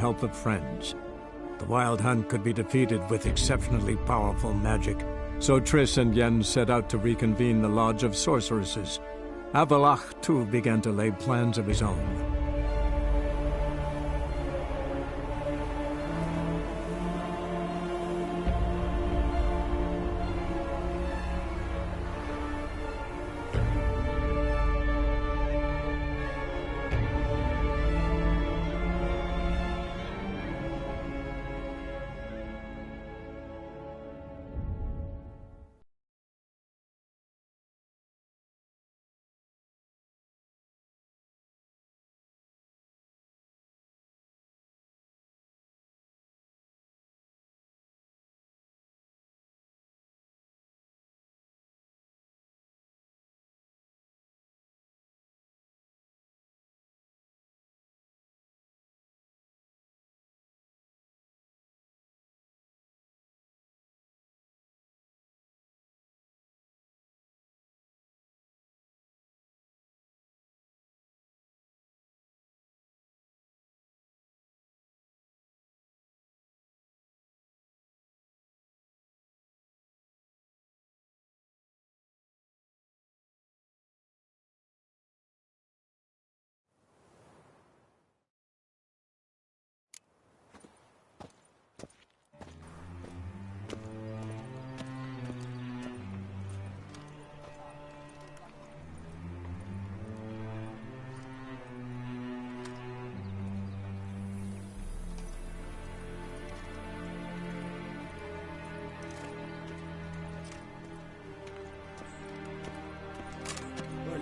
help of friends. The Wild Hunt could be defeated with exceptionally powerful magic, so Triss and Yen set out to reconvene the Lodge of Sorceresses. Avalach, too, began to lay plans of his own.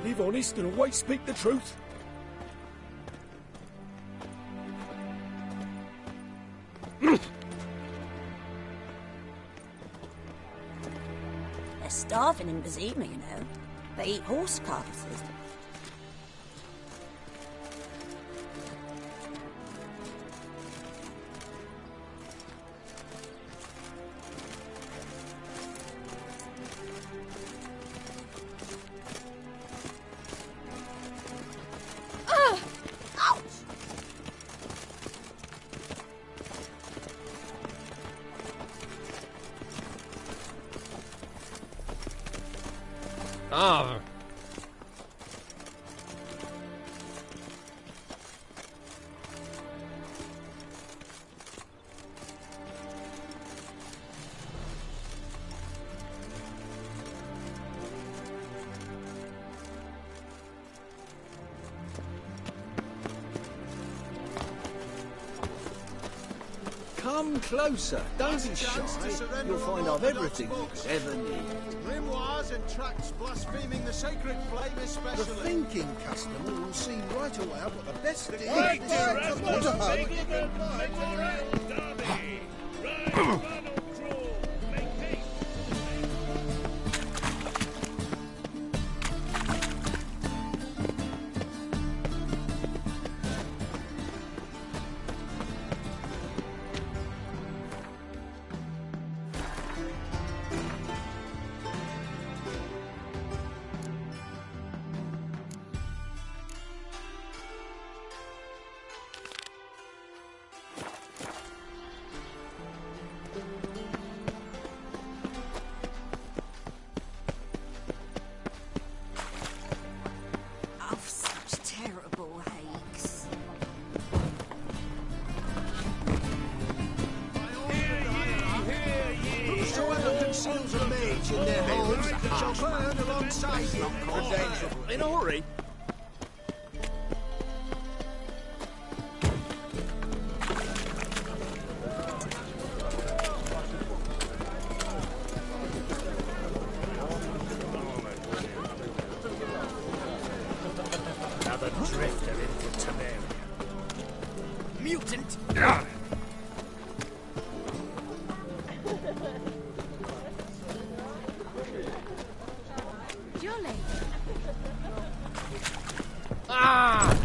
Live honest and always speak the truth. They're starving in Bazima, you know. They eat horse carcasses. Ah. Come closer, don't be shy. You'll find I've everything you could ever need. Grimoires and tracts blaspheming the sacred flame The especially. thinking customer will see right away I've got the best deal. Right, Want a hug? Oh, such terrible hakes. Whosoever conceals a mage in their homes shall burn alongside him. In a hurry. Another drifter into Temeria. Mutant! Jolly. Ah!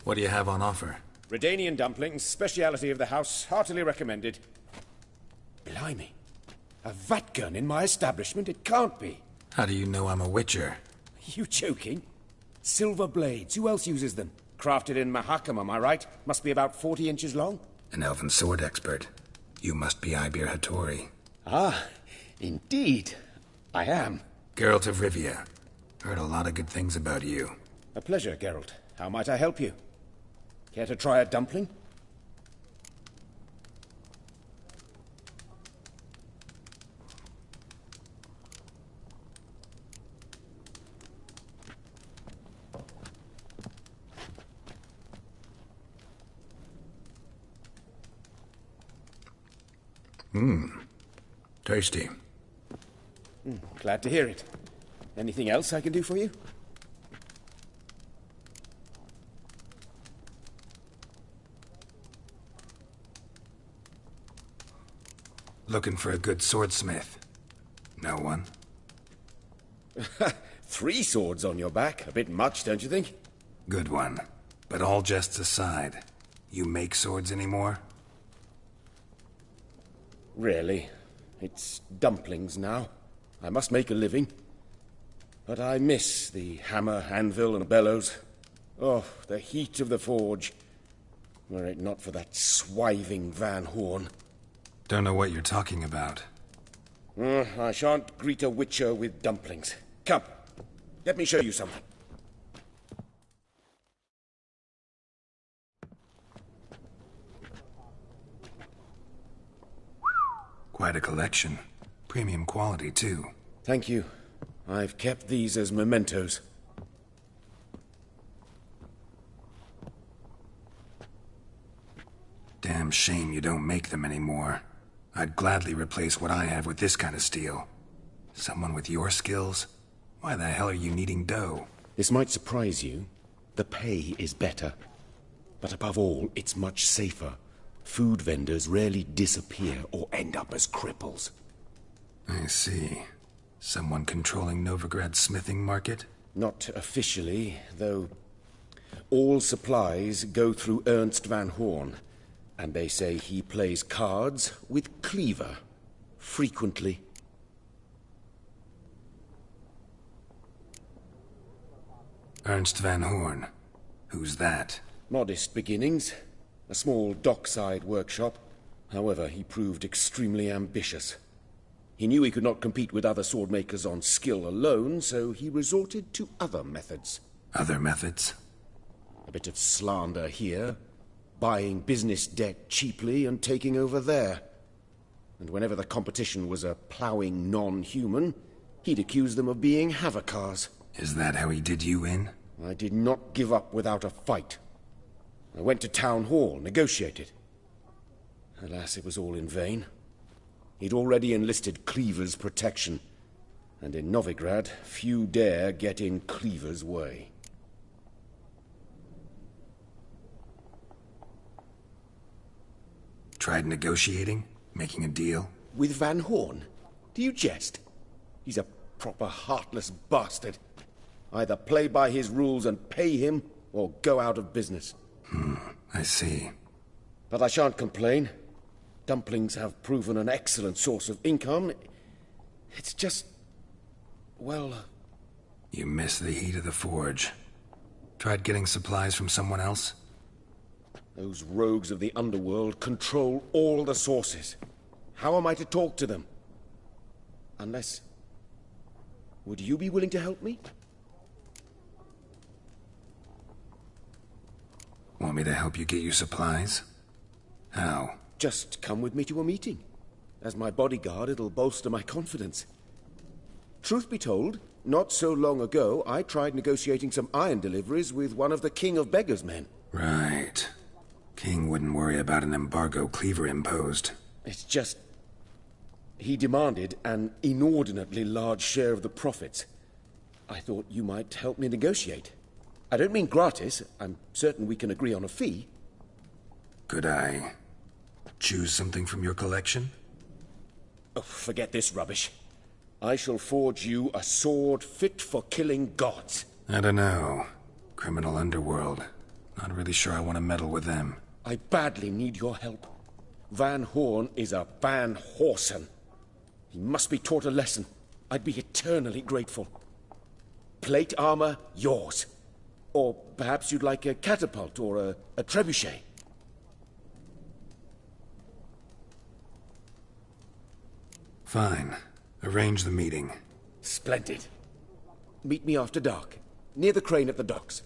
What do you have on offer? Redanian dumplings, speciality of the house, heartily recommended. Blimey. A vat gun in my establishment? It can't be. How do you know I'm a witcher? You joking? Silver blades. Who else uses them? Crafted in Mahakam, am I right? Must be about 40 inches long? An elven sword expert. You must be Ibir Hattori. Ah, indeed. I am. Geralt of Rivia. Heard a lot of good things about you. A pleasure, Geralt. How might I help you? Care to try a dumpling? Tasty. Glad to hear it. Anything else I can do for you? Looking for a good swordsmith. No one? 3 swords on your back. A bit much, don't you think? Good one. But all jests aside, you make swords anymore? Really. It's dumplings now. I must make a living. But I miss the hammer, anvil, and bellows. Oh, the heat of the forge. Were it not for that swiving Van Horn. Don't know what you're talking about. I shan't greet a witcher with dumplings. Come, let me show you something. Quite a collection. Premium quality, too. Thank you. I've kept these as mementos. Damn shame you don't make them anymore. I'd gladly replace what I have with this kind of steel. Someone with your skills? Why the hell are you needing dough? This might surprise you. The pay is better. But above all, it's much safer. Food vendors rarely disappear or end up as cripples. I see. Someone controlling Novigrad's smithing market? Not officially, though all supplies go through Ernst Van Horn. And they say he plays cards with Cleaver. Frequently. Ernst Van Horn. Who's that? Modest beginnings. A small dockside workshop. However, he proved extremely ambitious. He knew he could not compete with other swordmakers on skill alone, so he resorted to other methods. Other methods? A bit of slander here, buying business debt cheaply and taking over there. And whenever the competition was a ploughing non-human, he'd accuse them of being Havocars. Is that how he did you in? I did not give up without a fight. I went to town hall, negotiated. Alas, it was all in vain. He'd already enlisted Cleaver's protection, and in Novigrad, few dare get in Cleaver's way. Tried negotiating? Making a deal? With Van Horn? Do you jest? He's a proper heartless bastard. Either play by his rules and pay him, or go out of business. I see. But I shan't complain. Dumplings have proven an excellent source of income. It's just... well... You miss the heat of the forge. Tried getting supplies from someone else? Those rogues of the underworld control all the sources. How am I to talk to them? Unless... would you be willing to help me? Want me to help you get you supplies? How? Just come with me to a meeting. As my bodyguard, it'll bolster my confidence. Truth be told, not so long ago, I tried negotiating some iron deliveries with one of the King of Beggars' men. Right. King wouldn't worry about an embargo Cleaver imposed. It's just... he demanded an inordinately large share of the profits. I thought you might help me negotiate. I don't mean gratis. I'm certain we can agree on a fee. Could I choose something from your collection? Oh, forget this rubbish. I shall forge you a sword fit for killing gods. I don't know. Criminal underworld. Not really sure I want to meddle with them. I badly need your help. Van Horn is a Van Horsen. He must be taught a lesson. I'd be eternally grateful. Plate armor, yours. Or perhaps you'd like a catapult or a trebuchet. Fine. Arrange the meeting. Splendid. Meet me after dark, near the crane at the docks.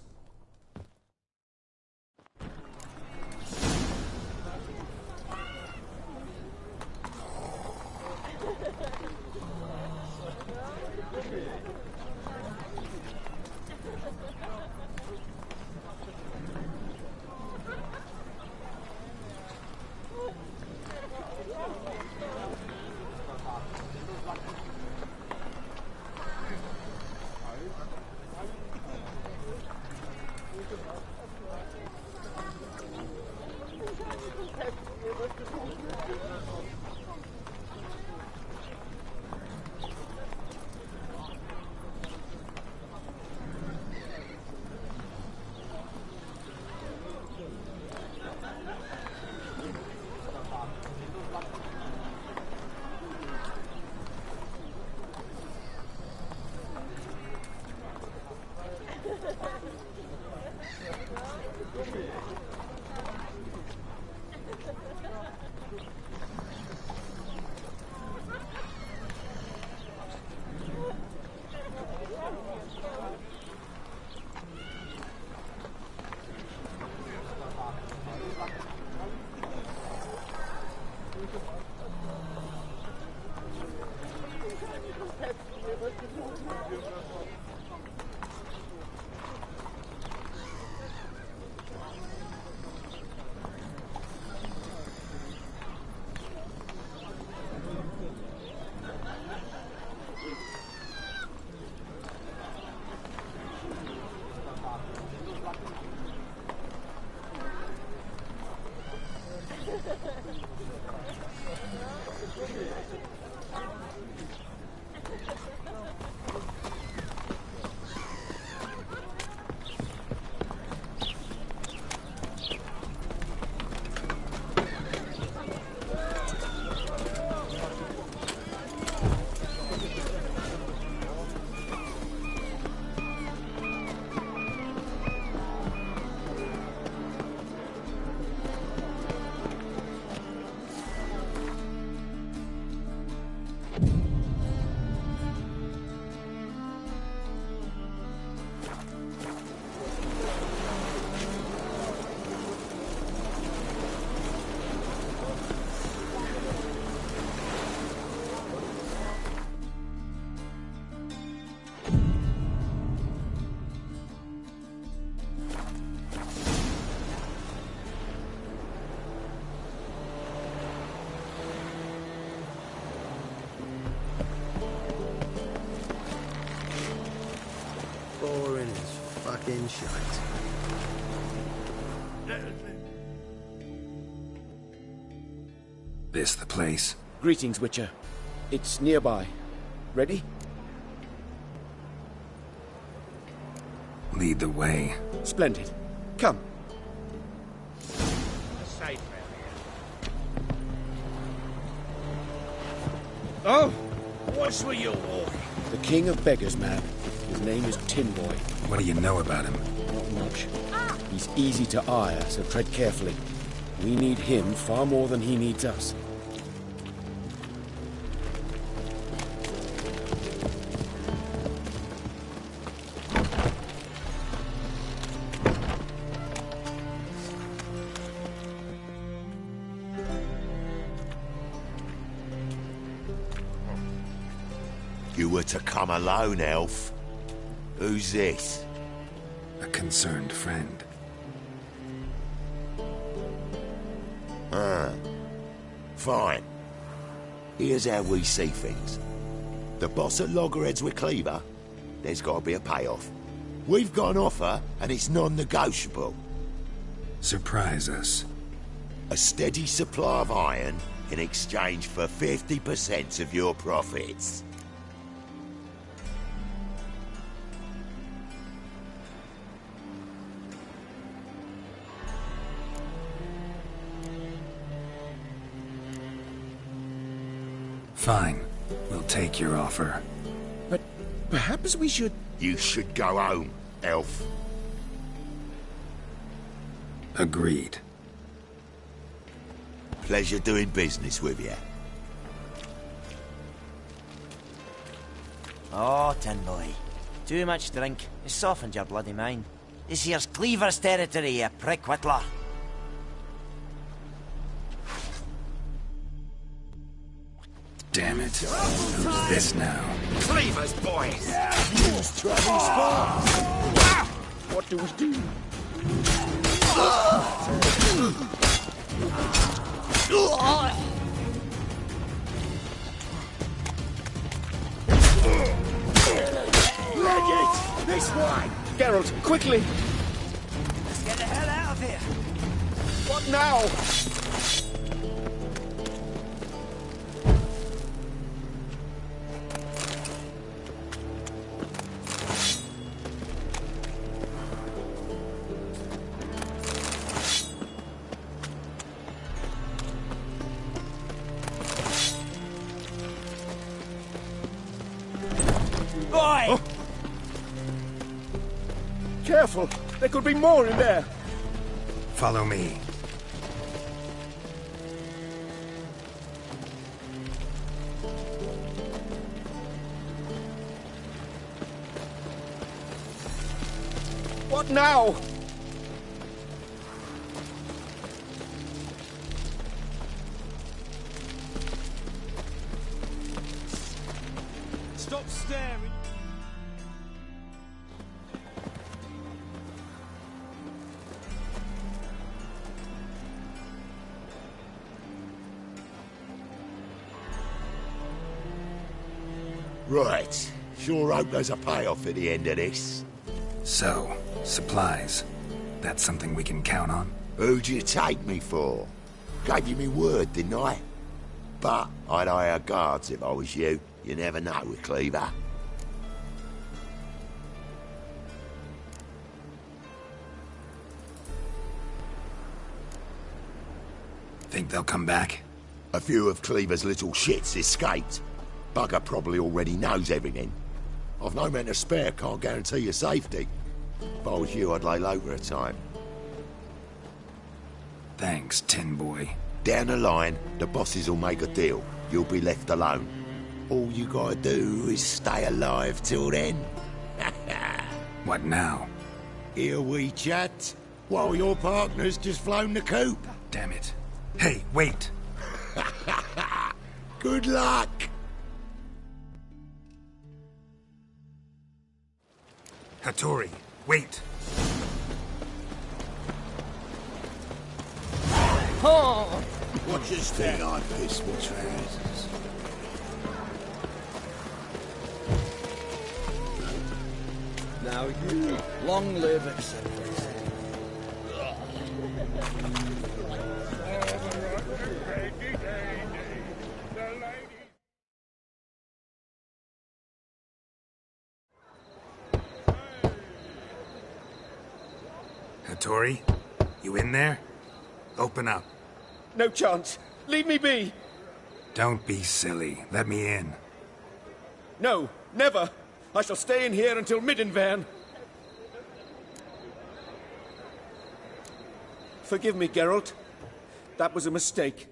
Boring as fucking shite. This the place? Greetings, Witcher. It's nearby. Ready? Lead the way. Splendid. Come. Safe round here. Oh, what's with you walking? The king of beggars, man. His name is Tin Boy. What do you know about him? Not much. He's easy to ire, so tread carefully. We need him far more than he needs us. You were to come alone, elf. Who's this? A concerned friend. Fine. Here's how we see things. The boss at Loggerheads with Cleaver, there's got to be a payoff. We've got an offer, and it's non-negotiable. Surprise us. A steady supply of iron in exchange for 50% of your profits. Fine. We'll take your offer. But perhaps we should... You should go home, elf. Agreed. Pleasure doing business with you. Oh, tin boy. Too much drink. It's softened your bloody mind. This here's Cleaver's territory, you prick whittler. Damn it. Who's this now? Cleaver's boys! Use travel sparks! What do we do? Leg it! This way! Geralt, quickly! Let's get the hell out of here. What now? Boy! Oh. Careful! There could be more in there! Follow me. What now? Stop staring. Right. Sure hope there's a payoff at the end of this. So, supplies. That's something we can count on? Who'd you take me for? Gave you me word, didn't I? But I'd hire guards if I was you. You never know with Cleaver. Think they'll come back? A few of Cleaver's little shits escaped. Bugger probably already knows everything. I've no men to spare, can't guarantee your safety. If I was you, I'd lay low for a time. Thanks, Tin Boy. Down the line, the bosses will make a deal. You'll be left alone. All you gotta do is stay alive till then. What now? Here we chat, while your partner's just flown the coop. Damn it. Hey, wait! Good luck! Hattori, wait! Watch your step. I peaceful trousers. Now you, long live acceptance. Hattori, you in there? Open up. No chance. Leave me be. Don't be silly. Let me in. No, never. I shall stay in here until Middenvern. Forgive me, Geralt. That was a mistake.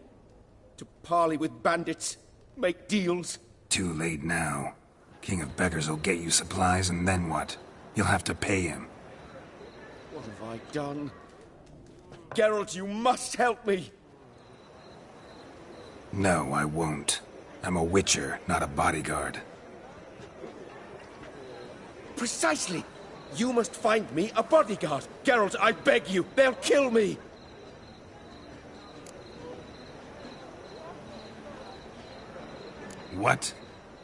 To parley with bandits, make deals. Too late now. King of Beggars will get you supplies, and then what? You'll have to pay him. What have I done? Geralt, you must help me. No, I won't. I'm a witcher, not a bodyguard. Precisely. You must find me a bodyguard. Geralt, I beg you. They'll kill me. What?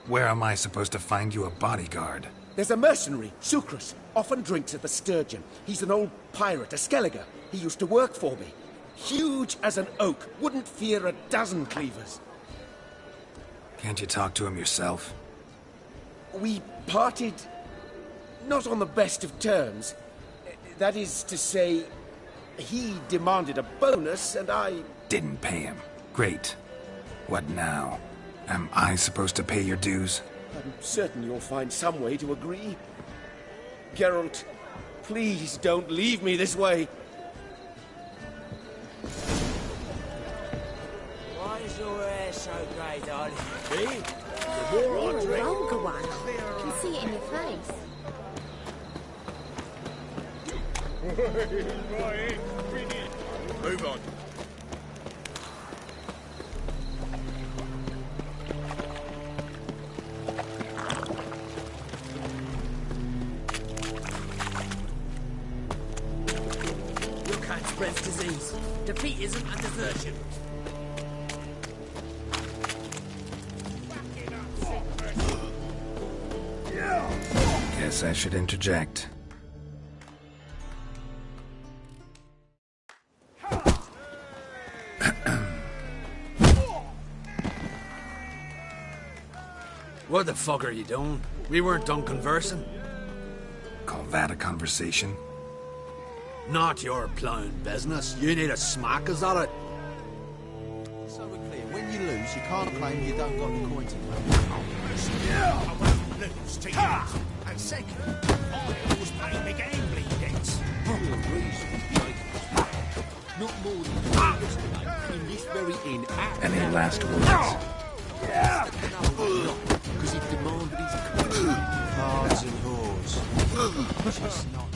Where am I supposed to find you a bodyguard? There's a mercenary, Sucrus. Often drinks at the Sturgeon. He's an old pirate, a Skelliger. He used to work for me. Huge as an oak. Wouldn't fear a dozen cleavers. Can't you talk to him yourself? We parted... not on the best of terms. That is to say, he demanded a bonus, and I... Didn't pay him. Great. What now? Am I supposed to pay your dues? I'm certain you'll find some way to agree. Geralt, please don't leave me this way. Why is your hair so grey, darling? See? The more I You're a drink, longer one. I can see it in your face. move on. Your kind spreads disease. Defeatism and desertion. Guess I should interject. What the fuck are you doing? We weren't done conversing. Call that a conversation? Not your plowing business. You need a smack us at it. So we're clear. When you lose, you can't claim you don't got the coin to play. I won't lose to you. And second, I always pay my gambling debts. Not more than yesterday in this very inn. Any last words? Because he demanded his coin. Cards and whores. Just not.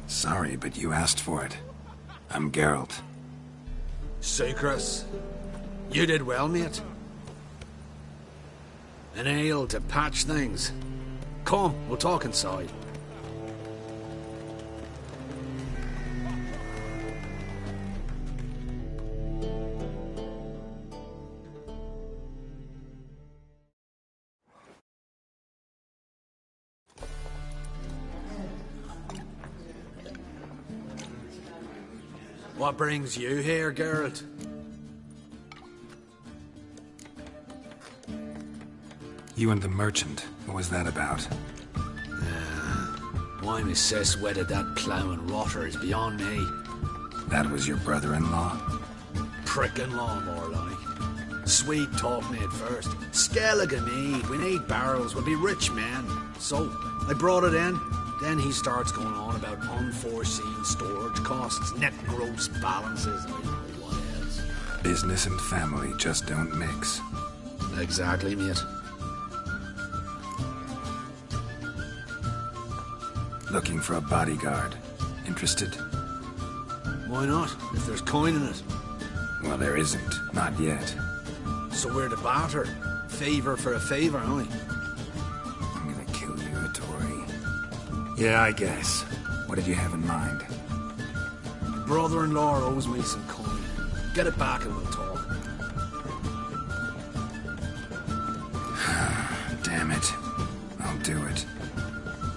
Sorry, but you asked for it. I'm Geralt. Sucrus, you did well, mate. An ale to patch things. Come, we'll talk inside. What brings you here, Geralt? You and the merchant. What was that about? Why my sis wedded that ploughing rotter is beyond me. That was your brother-in-law? Prick-in-law, more like. Sweet talk me at first. Skellige mead, we need barrels, we'll be rich men. So, I brought it in. Then he starts going on about unforeseen storage costs, net gross balances, I don't know what else. Business and family just don't mix. Exactly, mate. Looking for a bodyguard. Interested? Why not, if there's coin in it? Well, there isn't. Not yet. So we're to barter. Favour for a favour, aren't we? I'm gonna kill you, Hattori. Yeah, I guess. What did you have in mind? My brother-in-law owes me some coin. Get it back and we'll talk. Damn it. I'll do it.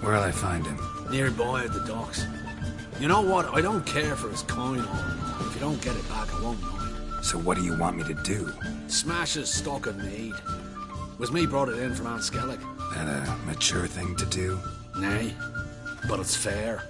Where'll I find him? Nearby at the docks. You know what? I don't care for his coin or if you don't get it back, I won't mind. So what do you want me to do? Smash his stock of mead. Was me brought it in from Aunt Skellig. That a mature thing to do? Nay, but it's fair.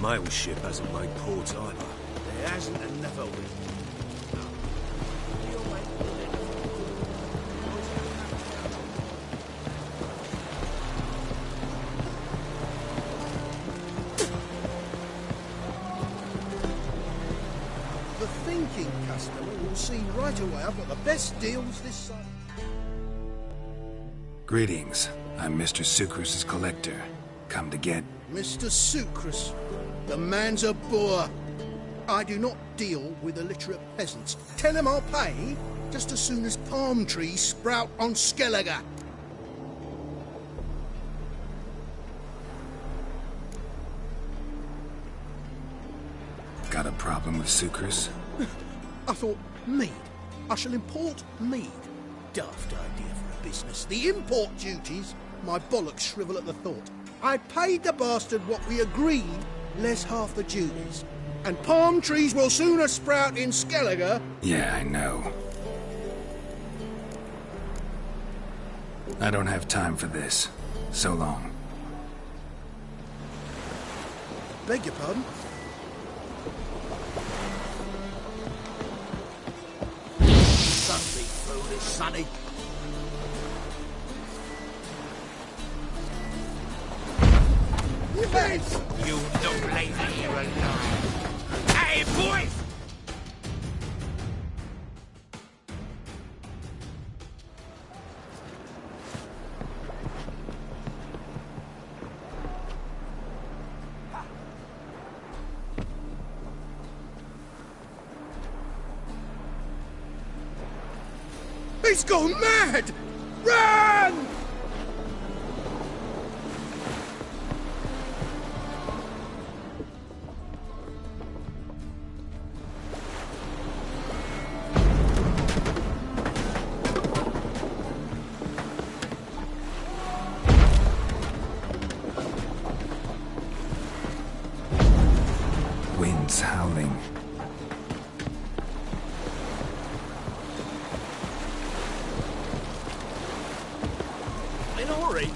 Mail ship hasn't made port either. There hasn't and never will. The thinking customer will see right away I've got the best deals this side. Greetings. I'm Mr. Sucrus's collector. Come to get... Mr. Sucrus, the man's a boor. I do not deal with illiterate peasants. Tell him I'll pay just as soon as palm trees sprout on Skellige. got a problem with sucrose? I thought, mead. I shall import mead. Daft idea for a business. The import duties, my bollocks shrivel at the thought. I paid the bastard what we agreed, less half the duties. And palm trees will sooner sprout in Skellige. Yeah, I know. I don't have time for this. So long. Beg your pardon? Don't be foolish, sonny. Yes! You don't lay here alive. Hey, boys! He's gone mad! Run! Wind's howling. In a hurry.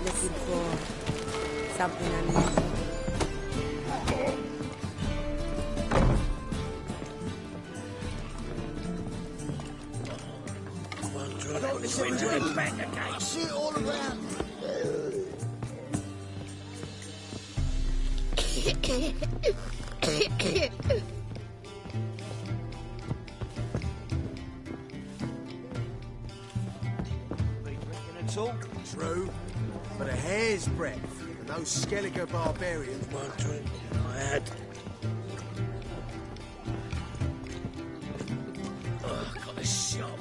Looking for something unusual. See it all around. It's all True, but a hair's breadth, and those Skellige barbarians won't drink. I had. Got a shot.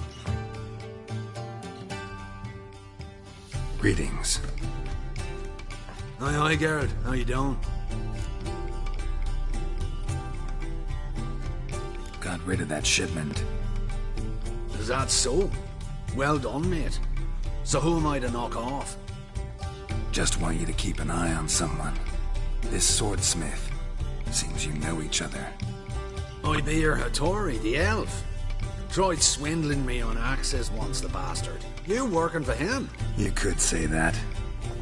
Greetings. Hi, Garrett. How you doing? Got rid of that shipment. Is that so? Well done, mate. So who am I to knock off? Just want you to keep an eye on someone. This swordsmith. Seems you know each other. I be your Hattori, the elf. Tried swindling me on axes once, the bastard. You working for him? You could say that.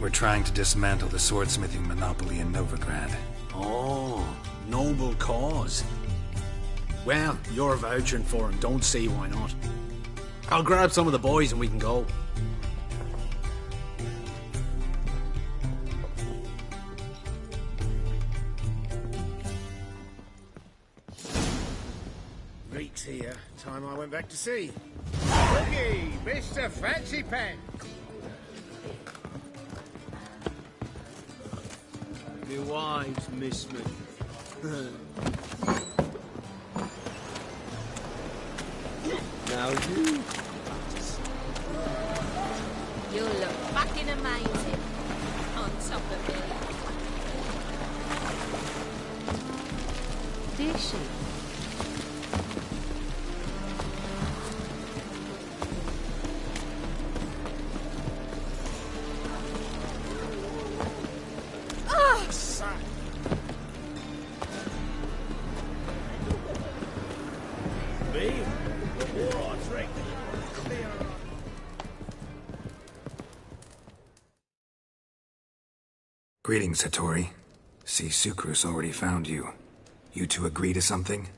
We're trying to dismantle the swordsmithing monopoly in Novigrad. Oh, noble cause. Well, you're vouching for him, don't see why not. I'll grab some of the boys and we can go. Reeks here. Time I went back to sea. Looky, Mr. Fancy Pants. My wives miss me. Now you. You look fucking amazing on top of me. Did she? Greetings, Hattori. See, Sucrose already found you. You two agree to something?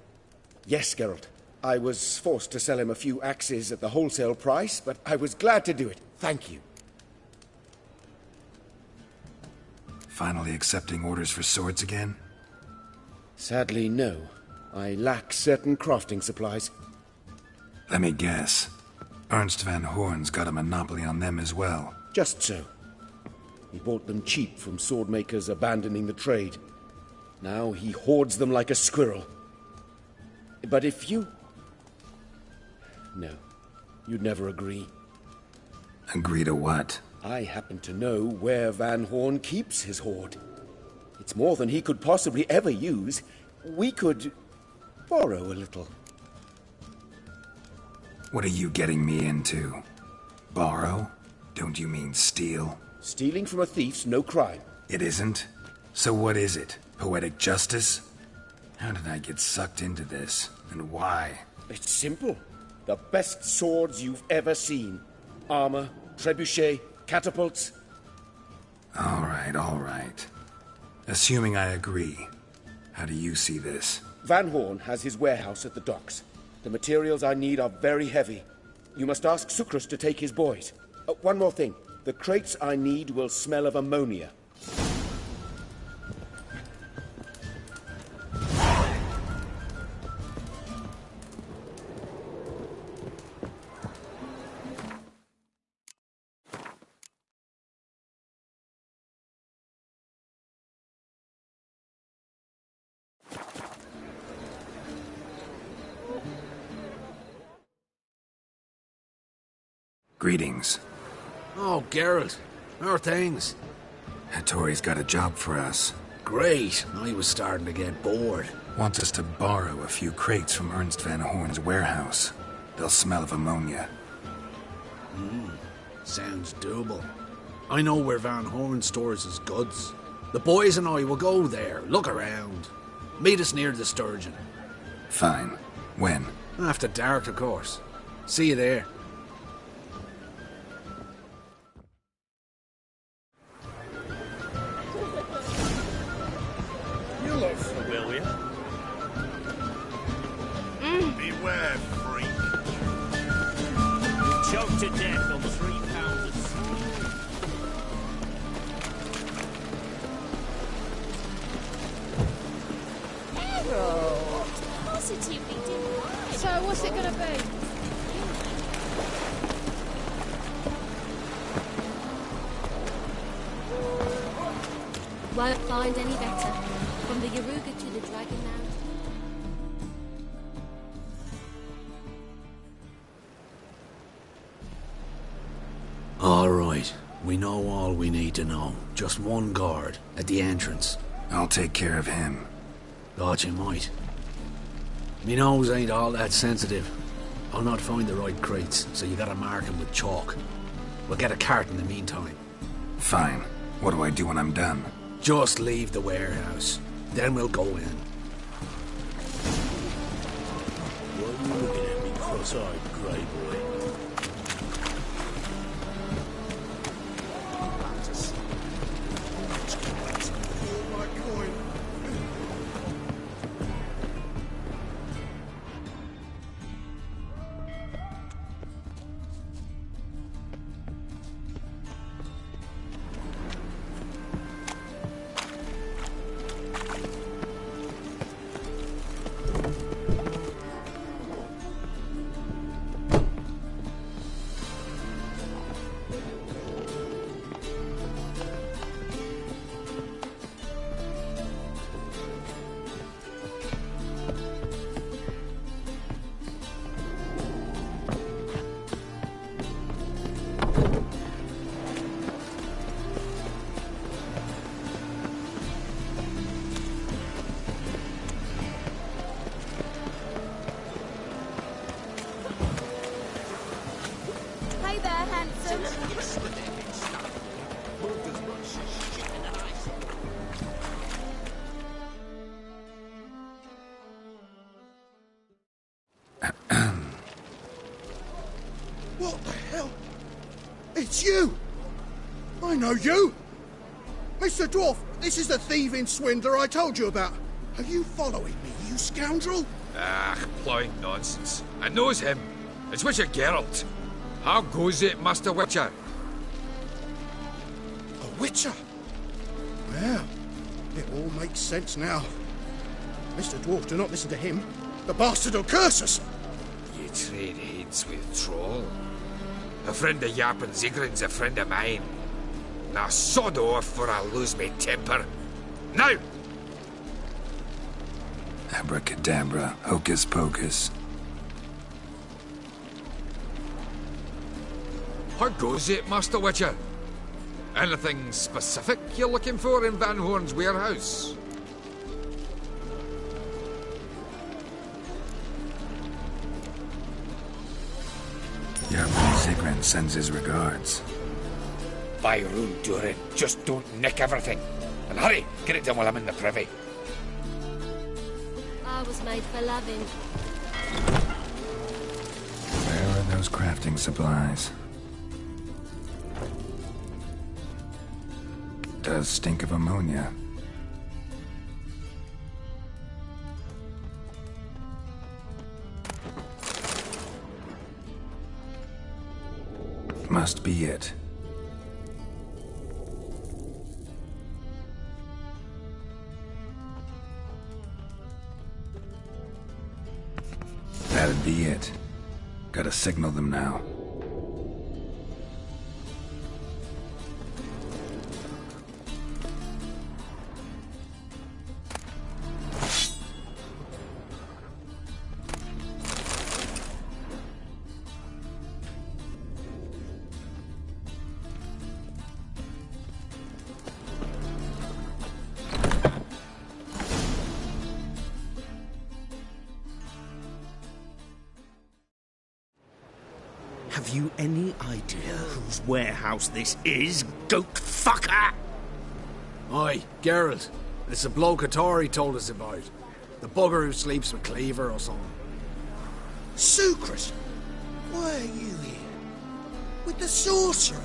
Yes, Geralt. I was forced to sell him a few axes at the wholesale price, but I was glad to do it. Thank you. Finally accepting orders for swords again? Sadly, no. I lack certain crafting supplies. Let me guess. Ernst van Horn's got a monopoly on them as well. Just so. He bought them cheap from sword makers abandoning the trade. Now he hoards them like a squirrel. But if you... No, you'd never agree. Agree to what? I happen to know where Van Horn keeps his hoard. It's more than he could possibly ever use. We could borrow a little. What are you getting me into? Borrow? Don't you mean steal? Stealing from a thief's no crime. It isn't? So what is it? Poetic justice? How did I get sucked into this? And why? It's simple. The best swords you've ever seen. Armor, trebuchet, catapults. All right. Assuming I agree, how do you see this? Van Horn has his warehouse at the docks. The materials I need are very heavy. You must ask Sucrus to take his boys. One more thing. The crates I need will smell of ammonia. Greetings. Oh, Geralt. How are things? Hattori's got a job for us. Great. I was starting to get bored. Wants us to borrow a few crates from Ernst Van Horn's warehouse. They'll smell of ammonia. Sounds doable. I know where Van Horn stores his goods. The boys and I will go there, look around. Meet us near the Sturgeon. Fine. When? After dark, of course. See you there. Will ya? Beware, freak. Choked to death on 3 pounds of sleep. Errol, positively delighted. So what's it gonna be? Won't find any better. From the Yaruga to the Dragonland. All right. We know all we need to know. Just one guard at the entrance. I'll take care of him. Thought you might. Me nose ain't all that sensitive. I'll not find the right crates, so you gotta mark them with chalk. We'll get a cart in the meantime. Fine. What do I do when I'm done? Just leave the warehouse. Then we'll go in. What are you looking at me cross-eyed, grey boy? What the hell? It's you! I know you! Mr. Dwarf, this is the thieving swindler I told you about. Are you following me, you scoundrel? Ah, plowing nonsense. I knows him. It's Witcher Geralt. How goes it, Master Witcher? A witcher? Well, it all makes sense now. Mr. Dwarf, do not listen to him. The bastard will curse us. You trade heads with troll. A friend of Yap and Zigrin's a friend of mine. Now sod off or I'll lose my temper. Now! Abracadabra, hocus pocus. How goes it, Master Witcher? Anything specific you're looking for in Van Horn's warehouse? Japan Zigrin sends his regards. By Rune Durin, just don't nick everything. And hurry, get it done while I'm in the privy. I was made for loving. Where are those crafting supplies? Does stink of ammonia. Must be it. That'd be it. Gotta signal them now. Have you any idea whose warehouse this is, goat fucker? Aye, Geralt. It's a bloke Atari told us about. The bugger who sleeps with Cleaver or something. Sucrus, why are you here? With the sorcerer?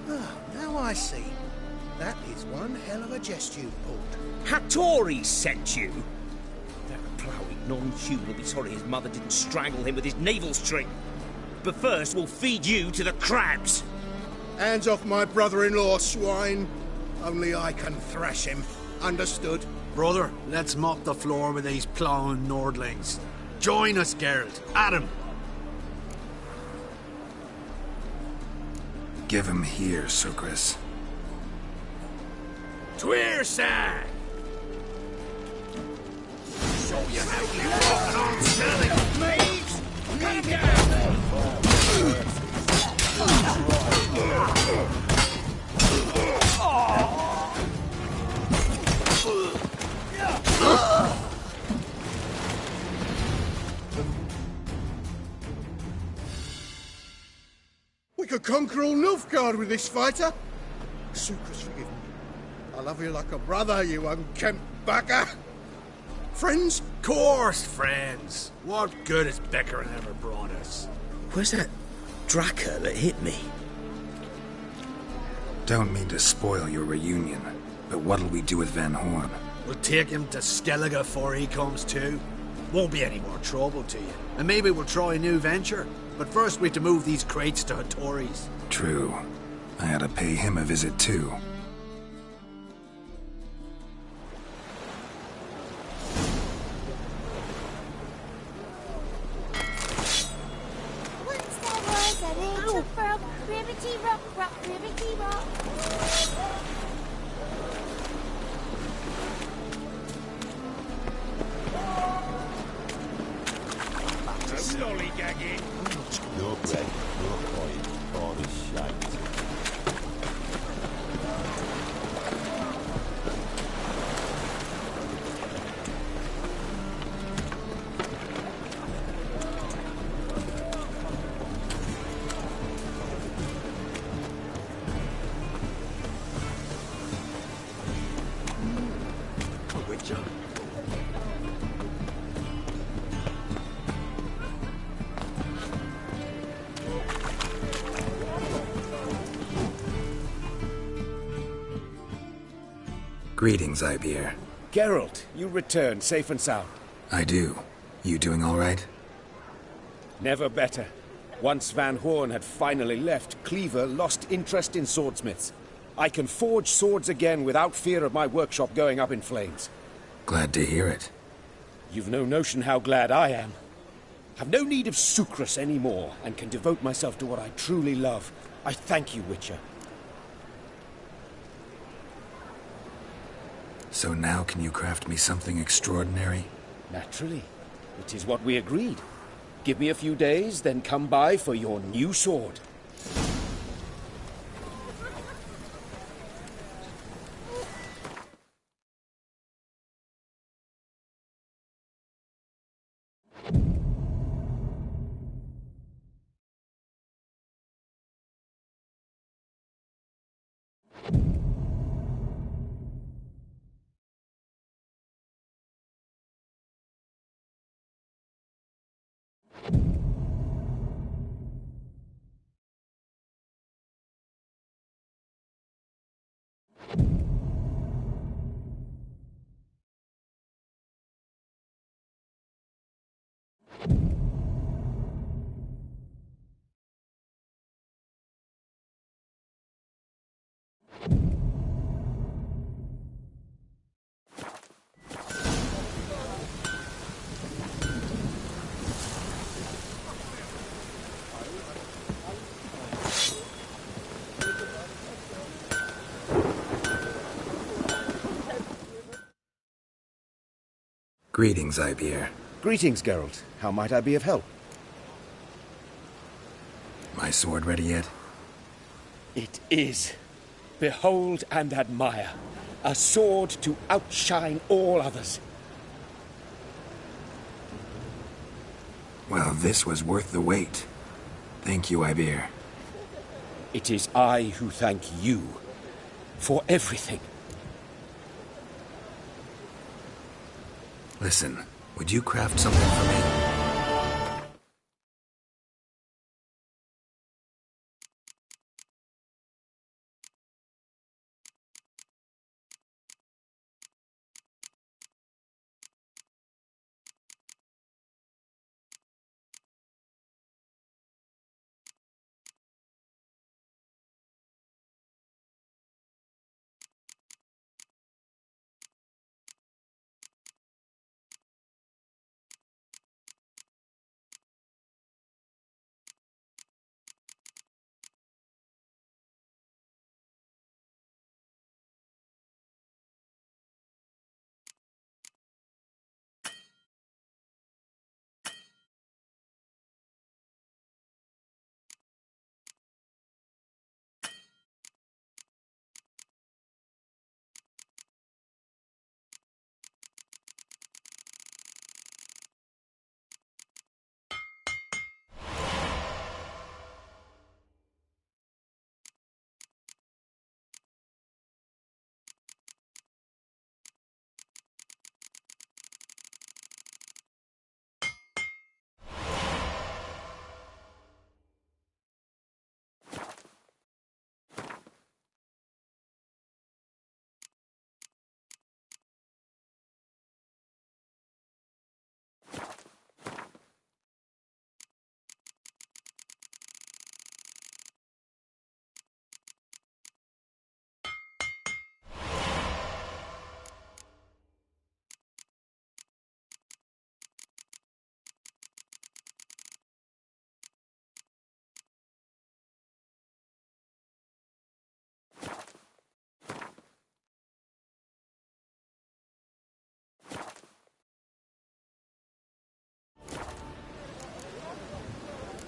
Ah, now I see. That is one hell of a jest you pulled. Hattori sent you? That ploughing non-human will be sorry his mother didn't strangle him with his navel string. But first, we'll feed you to the crabs. Hands off my brother-in-law, swine. Only I can thrash him. Understood? Brother, let's mop the floor with these ploughing Nordlings. Join us, Geralt. Adam. Give him here, Sucrus. Tweerside! Show you how you walk on selling, mate! Come down! We could conquer all Nilfgaard with this fighter. Sucrus, forgive me. I love you like a brother, you unkempt bugger. Friends? Course, friends. What good has Beckerin ever brought us? Where's that Draka that hit me? Don't mean to spoil your reunion, but what'll we do with Van Horn? We'll take him to Skellige before he comes to. Won't be any more trouble to you. And maybe we'll try a new venture. But first we have to move these crates to Hattori's. True. I had to pay him a visit too. Once there was a little frog, ribbity rock, rock, ribbity rock. Lollygagging. No bread, no coin, all this shite. Greetings, Ibeer. Geralt, you returned safe and sound. I do. You doing all right? Never better. Once Van Horn had finally left, Cleaver lost interest in swordsmiths. I can forge swords again without fear of my workshop going up in flames. Glad to hear it. You've no notion how glad I am. I've no need of Sucrus anymore, and can devote myself to what I truly love. I thank you, Witcher. So now can you craft me something extraordinary? Naturally. It is what we agreed. Give me a few days, then come by for your new sword. Greetings, Ibeer. Greetings, Geralt. How might I be of help? My sword ready yet? It is. Behold and admire. A sword to outshine all others. Well, this was worth the wait. Thank you, Ibeer. It is I who thank you for everything. Listen, would you craft something for me?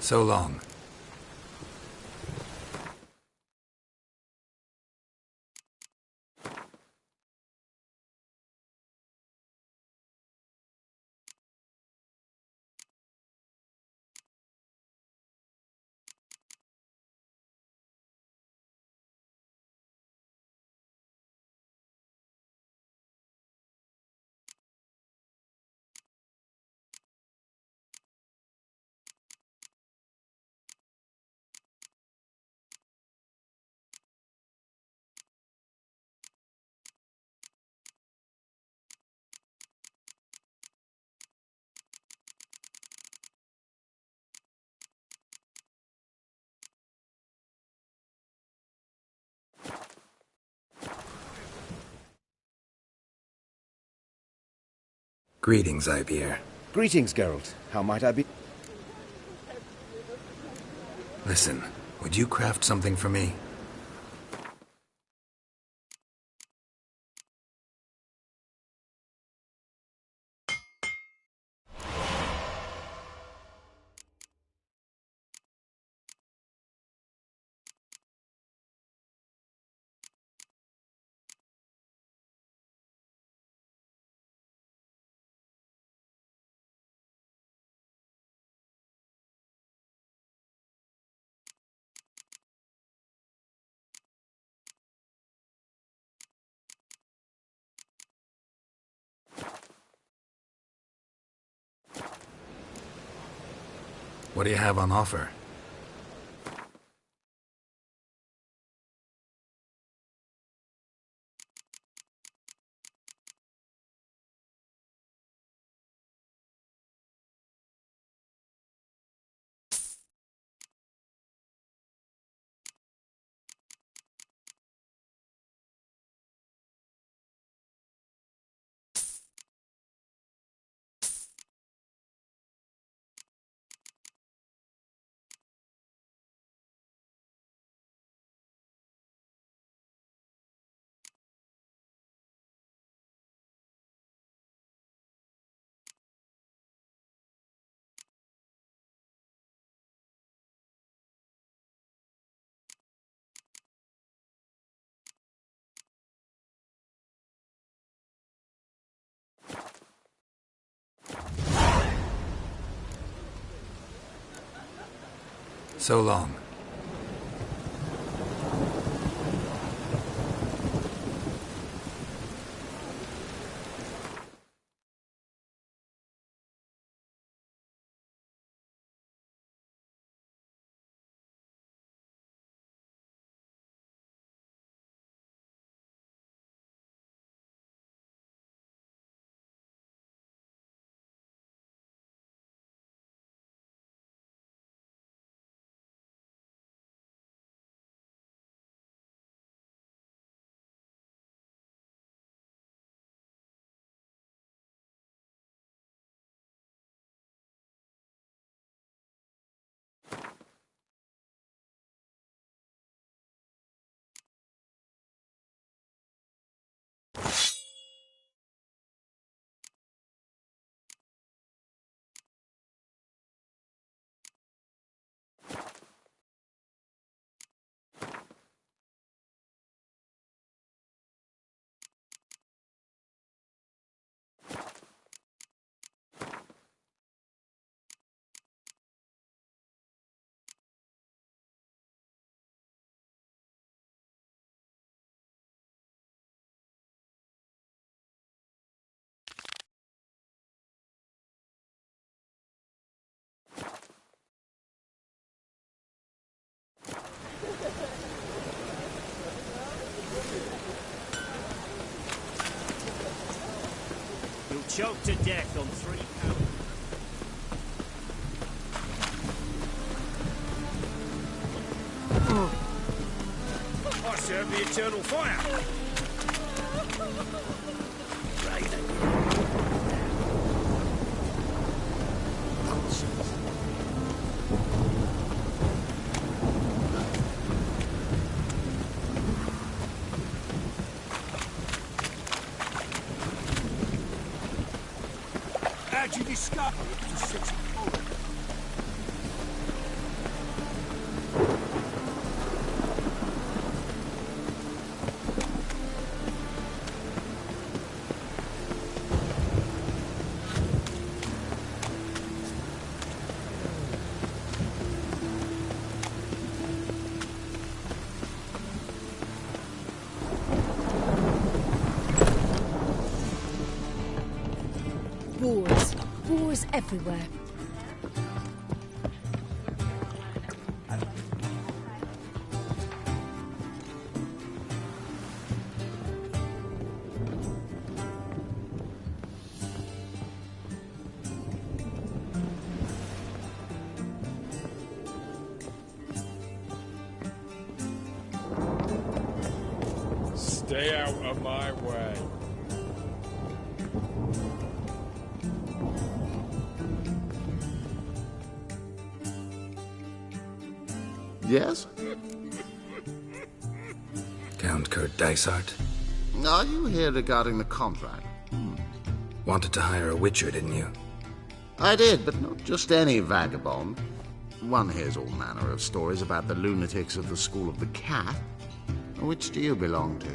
So long. Greetings, Ibeer. Greetings, Geralt. How might I be... Listen, would you craft something for me? What do you have on offer? So long. You'll choke to death on 3 pounds. I serve the eternal fire. How'd you discover it was such a fool? Boars. Boars everywhere. Stay out of my way. Yes? Count Kurt Dysart? Are you here regarding the contract? Wanted to hire a witcher, didn't you? I did, but not just any vagabond. One hears all manner of stories about the lunatics of the School of the Cat. Which do you belong to?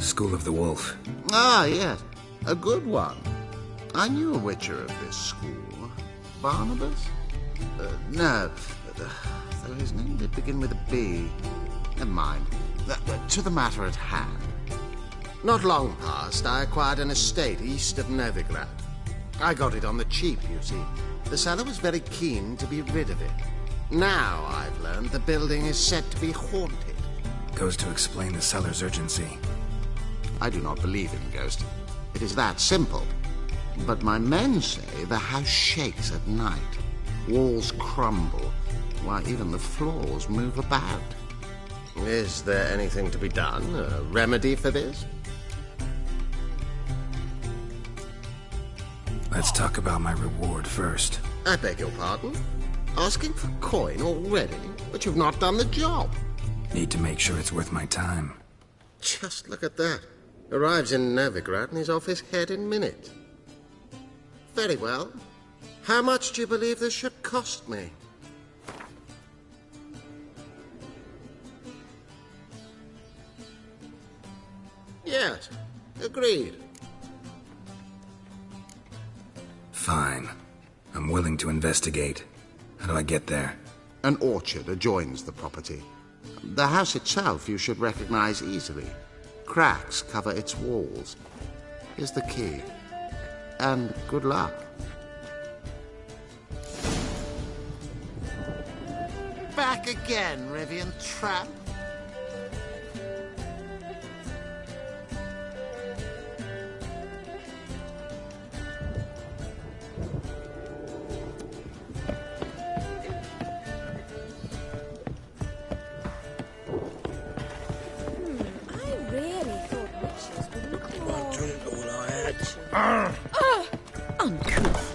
School of the Wolf. Ah, yes. A good one. I knew a witcher of this school. Barnabas? No. Though his name did begin with a B. Never mind. To the matter at hand. Not long past, I acquired an estate east of Novigrad. I got it on the cheap, you see. The seller was very keen to be rid of it. Now I've learned the building is said to be haunted. Goes to explain the seller's urgency. I do not believe in ghosts. It is that simple. But my men say the house shakes at night. Walls crumble, while even the floors move about. Is there anything to be done? A remedy for this? Let's talk about my reward first. I beg your pardon? Asking for coin already? But you've not done the job. Need to make sure it's worth my time. Just look at that. Arrives in Novigrad and he's off his head in minutes. Very well. How much do you believe this should cost me? Yes, agreed. Fine. I'm willing to investigate. How do I get there? An orchard adjoins the property. The house itself you should recognize easily. Cracks cover its walls. Here's the key. And good luck. Back again, Rivian tramp. Uncouth.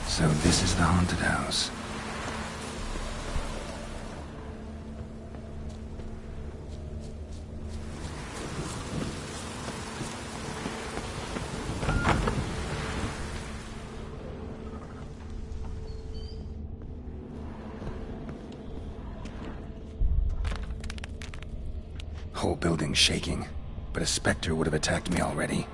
So this is the haunted house. Whole building's shaking, but a specter would have attacked me already.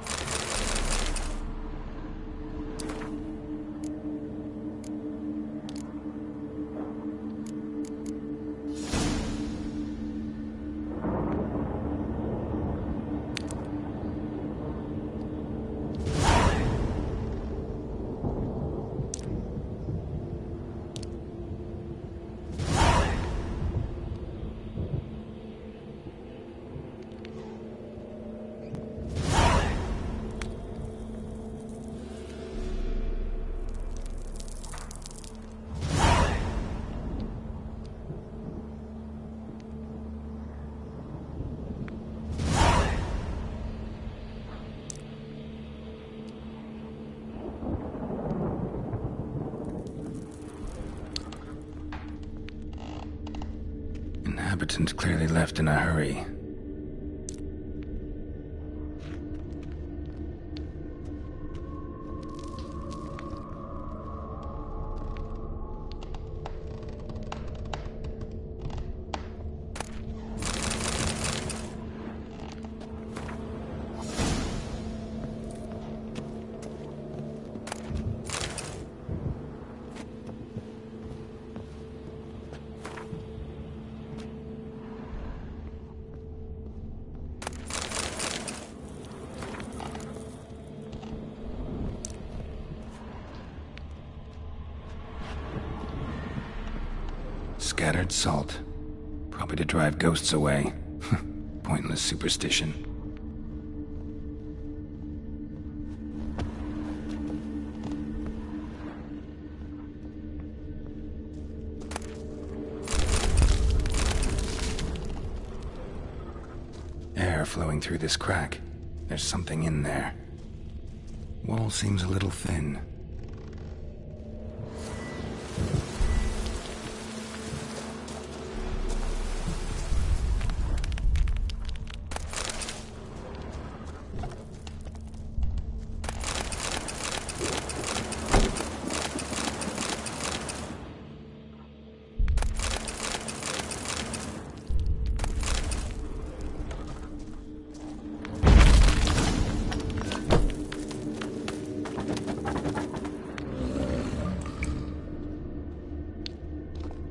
Inhabitant clearly left in a hurry. Scattered salt. Probably to drive ghosts away. Pointless superstition. Air flowing through this crack. There's something in there. Wall seems a little thin.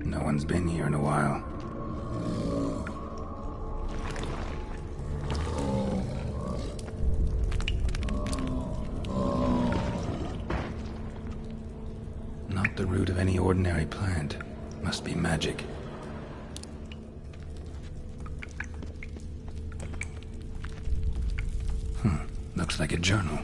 No one's been here in a while. Not the root of any ordinary plant. Must be magic. Looks like a journal.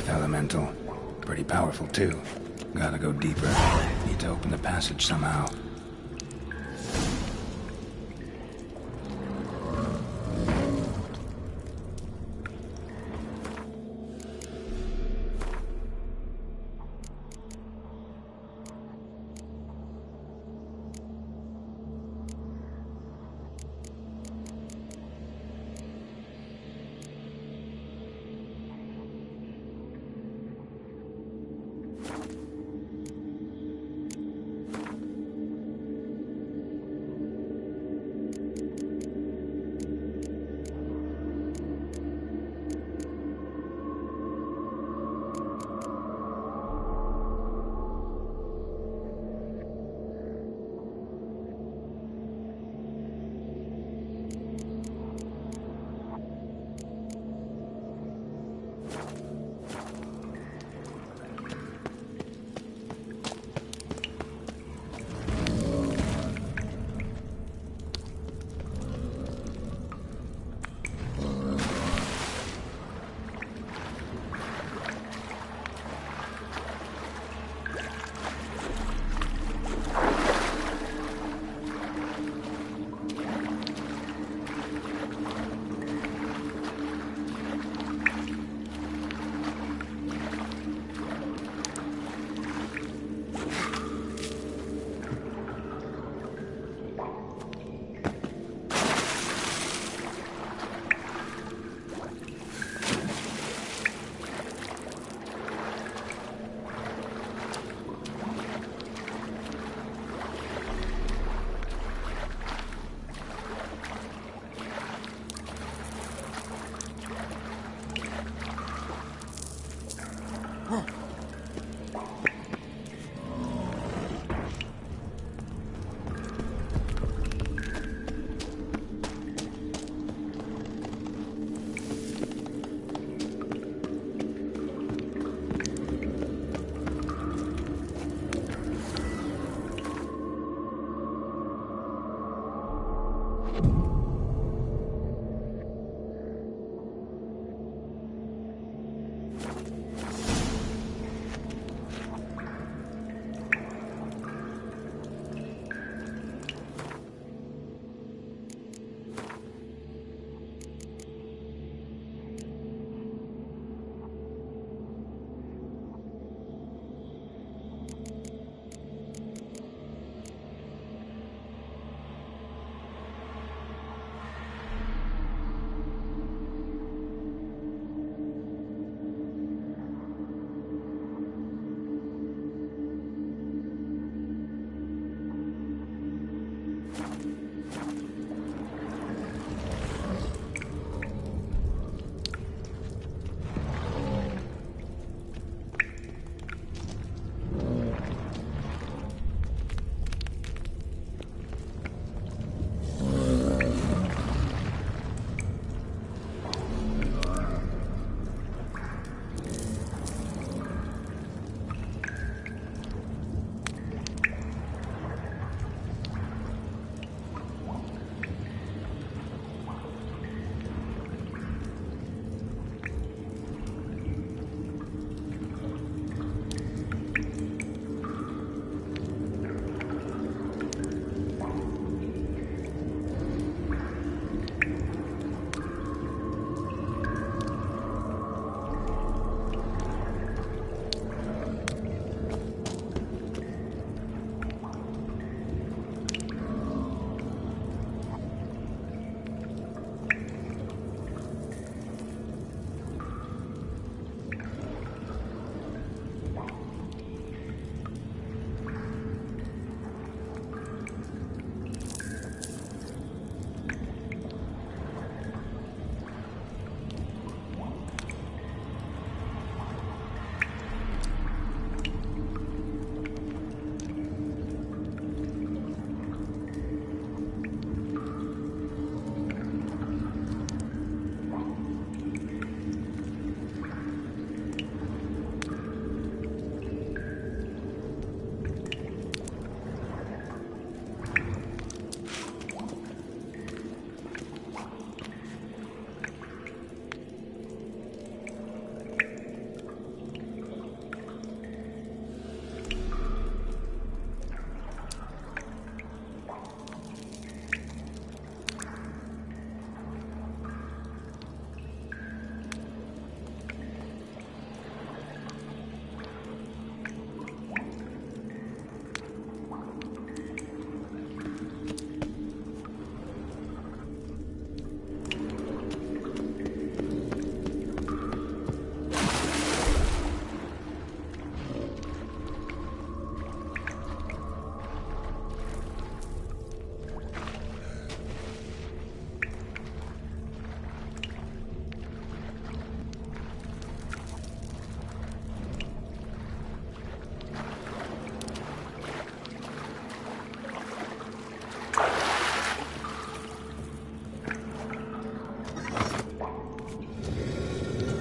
Elemental. Pretty powerful, too. Gotta go deeper. Need to open the passage somehow.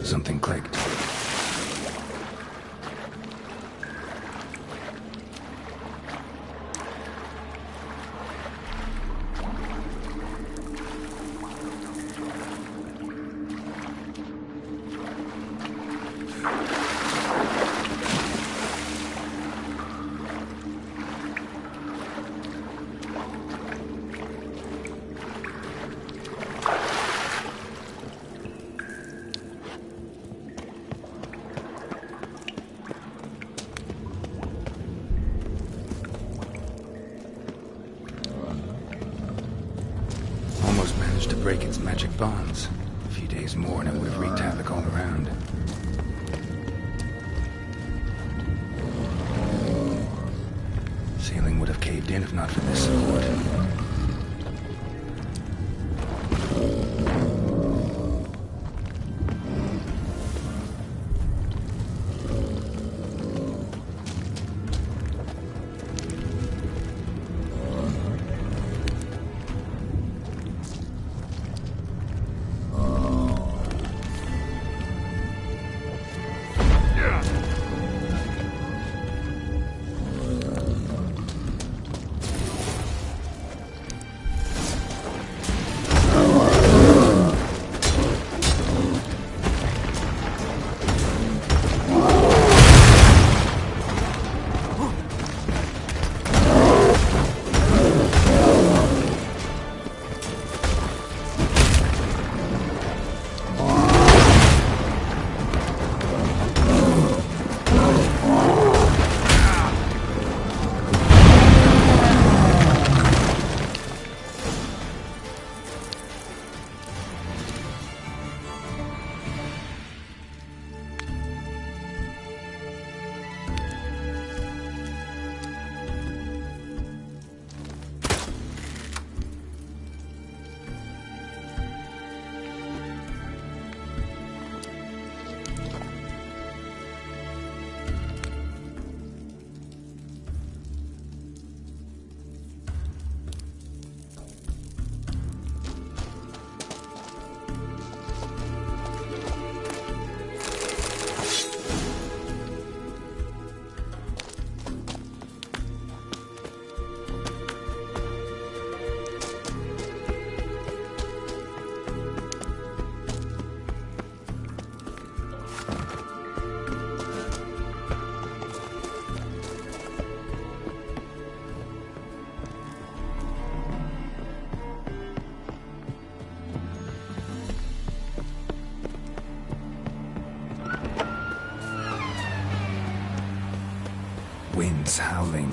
Something clicked. To break its magic bonds. A few days more and it would have wreaked havoc all around. Ceiling would have caved in if not for this support. wolves howling.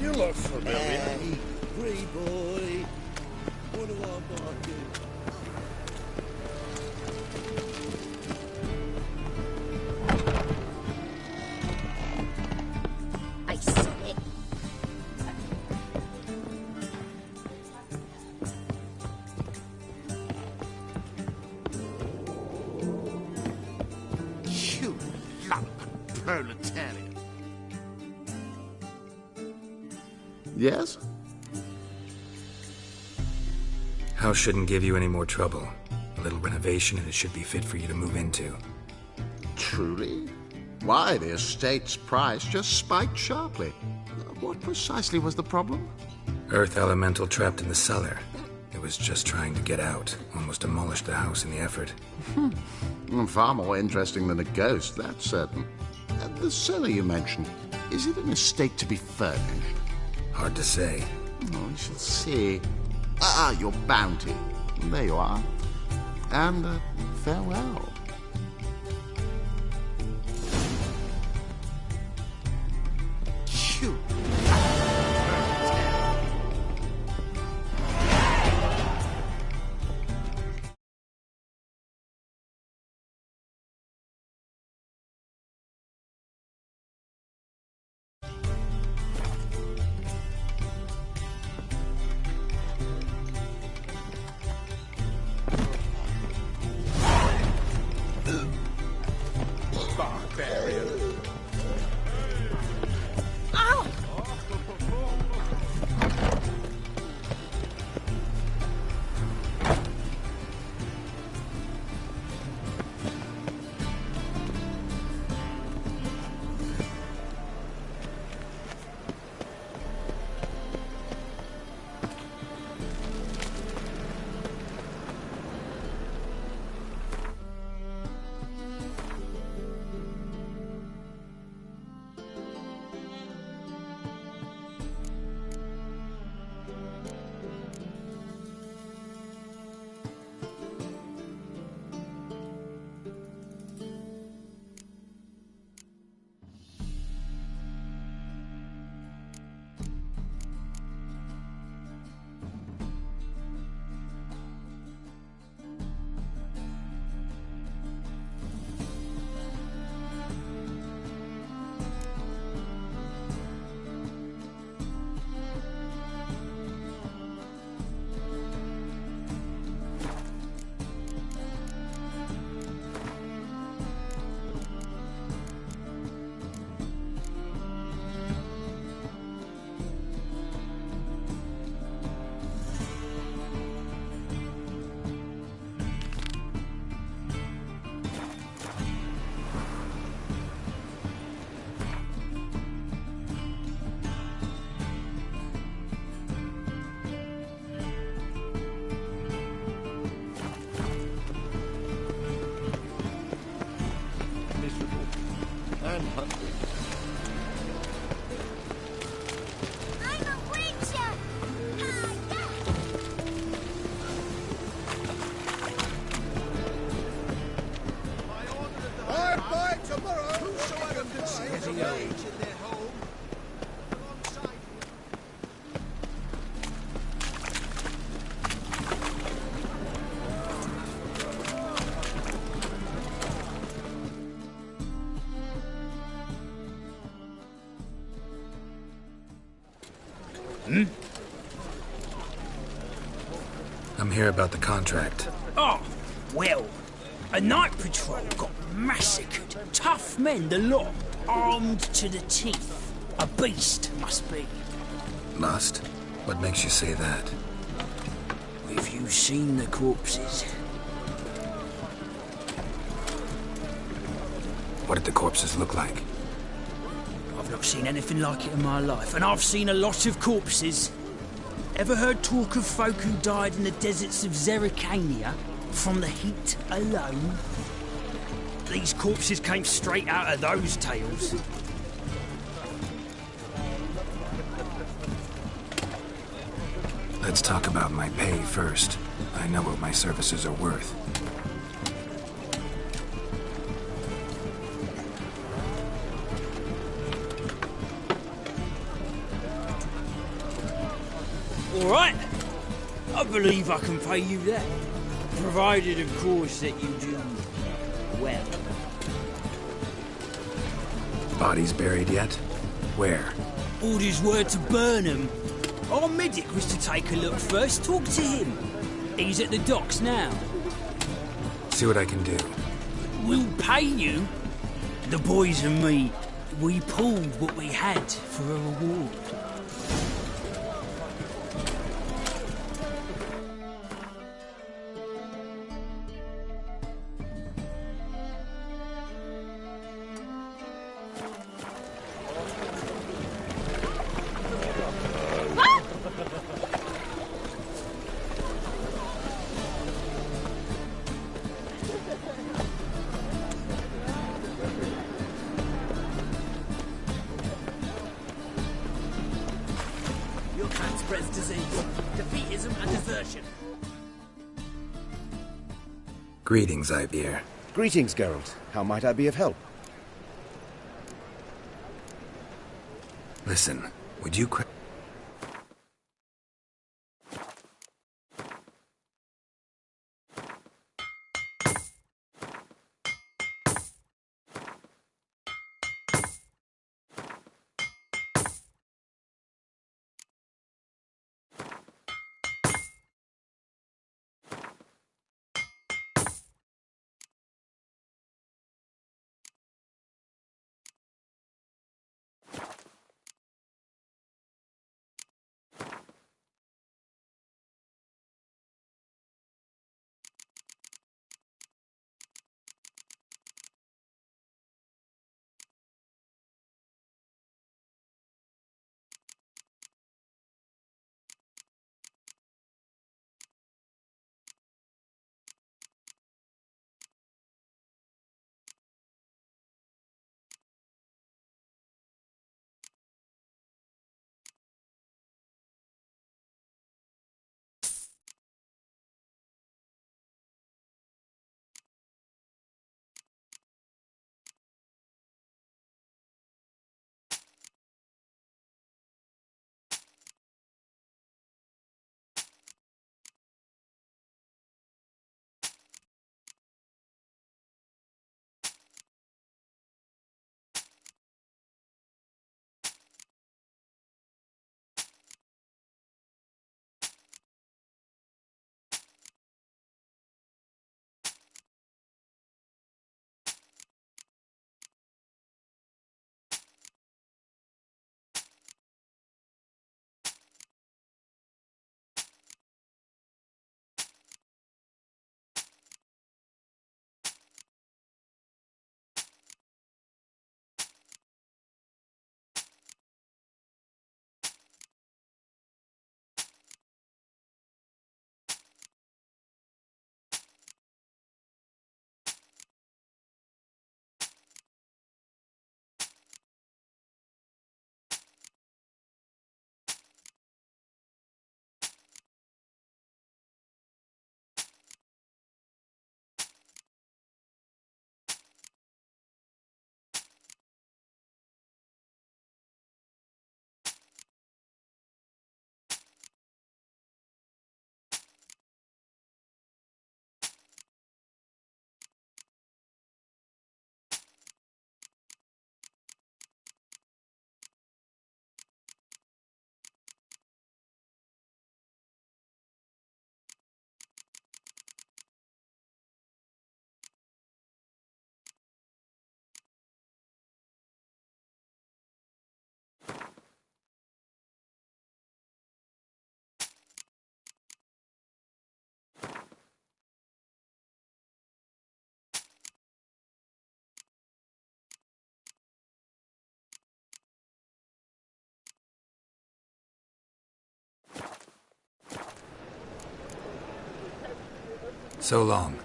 You look familiar. Hey, free boy. What do I buy you? I saw it. You lump proletariat. Yes? House shouldn't give you any more trouble. A little renovation and it should be fit for you to move into. Truly? Why, the estate's price just spiked sharply. What precisely was the problem? Earth elemental trapped in the cellar. It was just trying to get out. Almost demolished the house in the effort. Far more interesting than a ghost, that's certain. The cellar you mentioned, is it an estate to be furnished? Hard to say. Oh, we shall see. Your bounty. There you are. And farewell. Phew. I'm hungry. I'm a witcher! I fight tomorrow. Whosoever finds a mage in their home. I'm here about the contract. Oh, well, a night patrol got massacred. Tough men, the lot, armed to the teeth. A beast, must be. Must? What makes you say that? Have you seen the corpses? What did the corpses look like? I've not seen anything like it in my life, and I've seen a lot of corpses. Ever heard talk of folk who died in the deserts of Zerrikania from the heat alone? These corpses came straight out of those tales. Let's talk about my pay first. I know what my services are worth. All right. I believe I can pay you that. Provided, of course, that you do well. Bodies buried yet? Where? Orders were to burn them. Our medic was to take a look first. Talk to him. He's at the docks now. See what I can do. We'll pay you. The boys and me, we pulled what we had for a reward. Your kind spreads disease, defeatism and desertion. Greetings, Ivyr. Greetings, Geralt. How might I be of help? Listen, would you So long.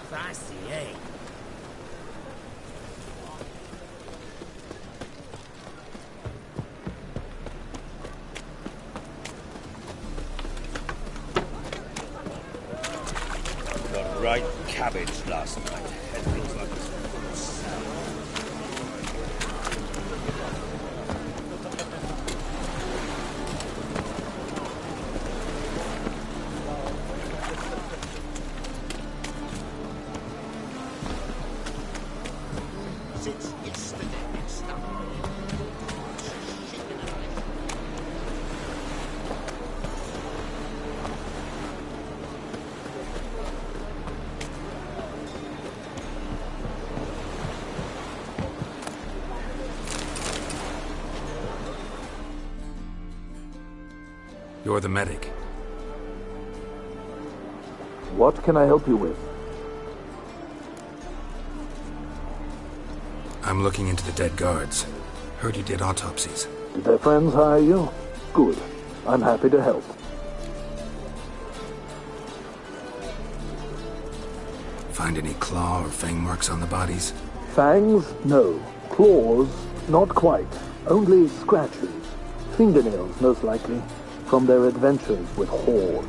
Fancy, eh? Got right cabbage last night. Head feels like it's full of salad. Since yesterday, it's stuck. You're the medic. What can I help you with? I'm looking into the dead guards. Heard you did autopsies. Did their friends hire you? Good. I'm happy to help. Find any claw or fang marks on the bodies? Fangs? No. Claws? Not quite. Only scratches. Fingernails, most likely. From their adventures with whores.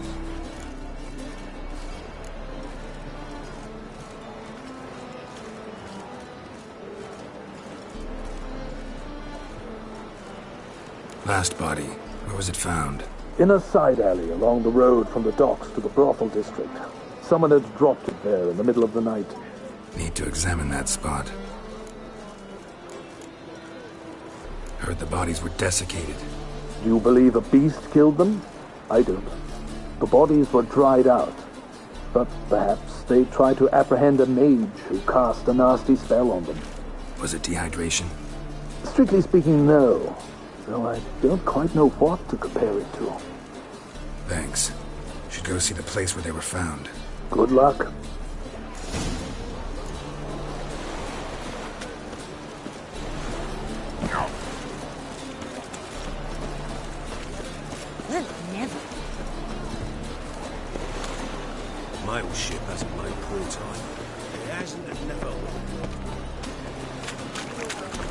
Last body. Where was it found? In a side alley along the road from the docks to the brothel district. Someone had dropped it there in the middle of the night. Need to examine that spot. Heard the bodies were desiccated. Do you believe a beast killed them? I don't. The bodies were dried out. But perhaps they tried to apprehend a mage who cast a nasty spell on them. Was it dehydration? Strictly speaking, no. Though I don't quite know what to compare it to. Thanks. Should go see the place where they were found. Good luck. Well, never. My old ship hasn't made poor time. It hasn't and never will.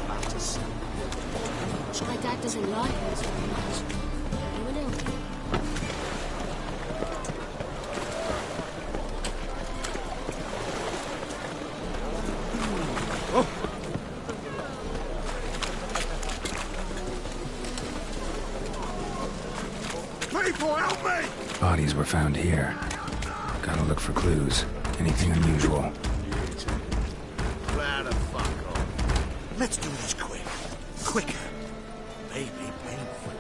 About to see. My dad doesn't like us very much. Anyone else? People, help me! Bodies were found here. Gotta look for clues. Anything unusual. Cloud the fuck off. Let's do this quick. Quicker. Maybe painful.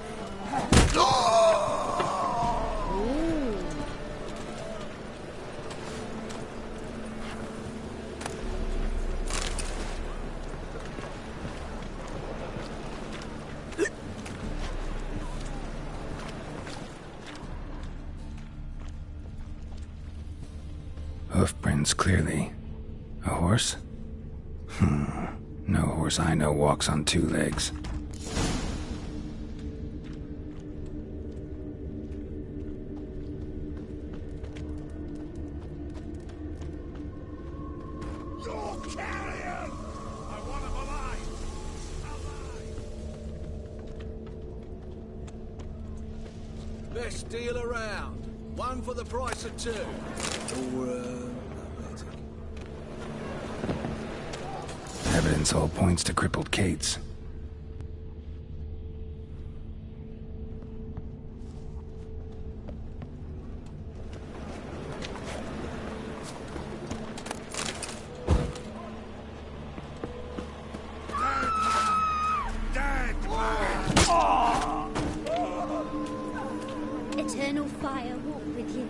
Hoofprints, clearly. A horse? No horse I know walks on two legs. Best deal around. One for the price of two. Or, Evidence all points to crippled Kate's. Eternal fire walk with you.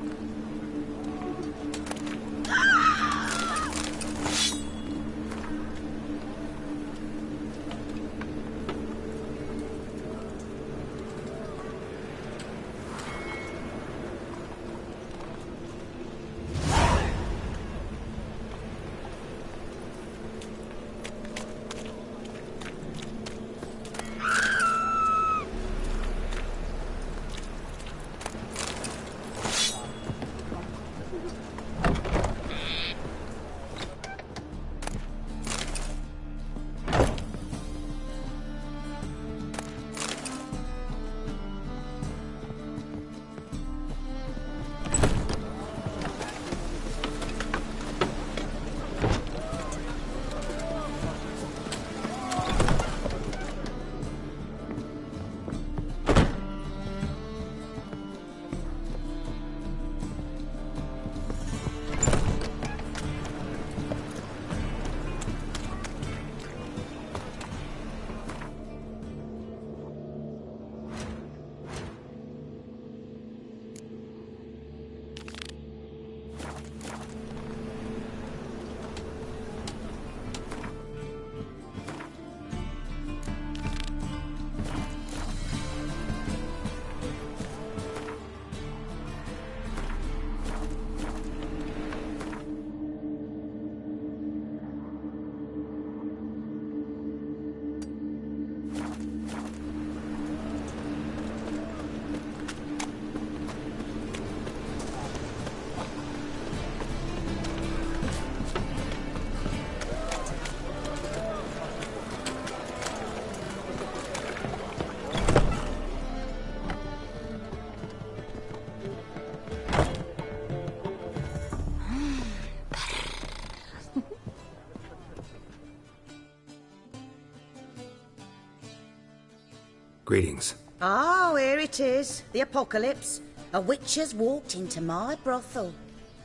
Greetings. Oh, here it is. The apocalypse. A witch has walked into my brothel.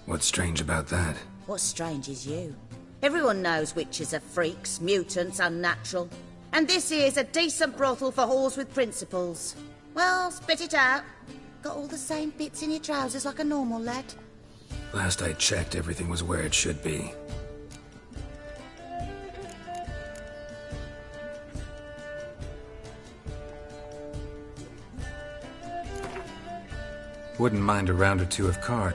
What's strange about that? What's strange is you. Everyone knows witches are freaks, mutants, unnatural. And this here's a decent brothel for whores with principles. Well, spit it out. Got all the same bits in your trousers like a normal lad. Last I checked, everything was where it should be. Wouldn't mind a round or two of card.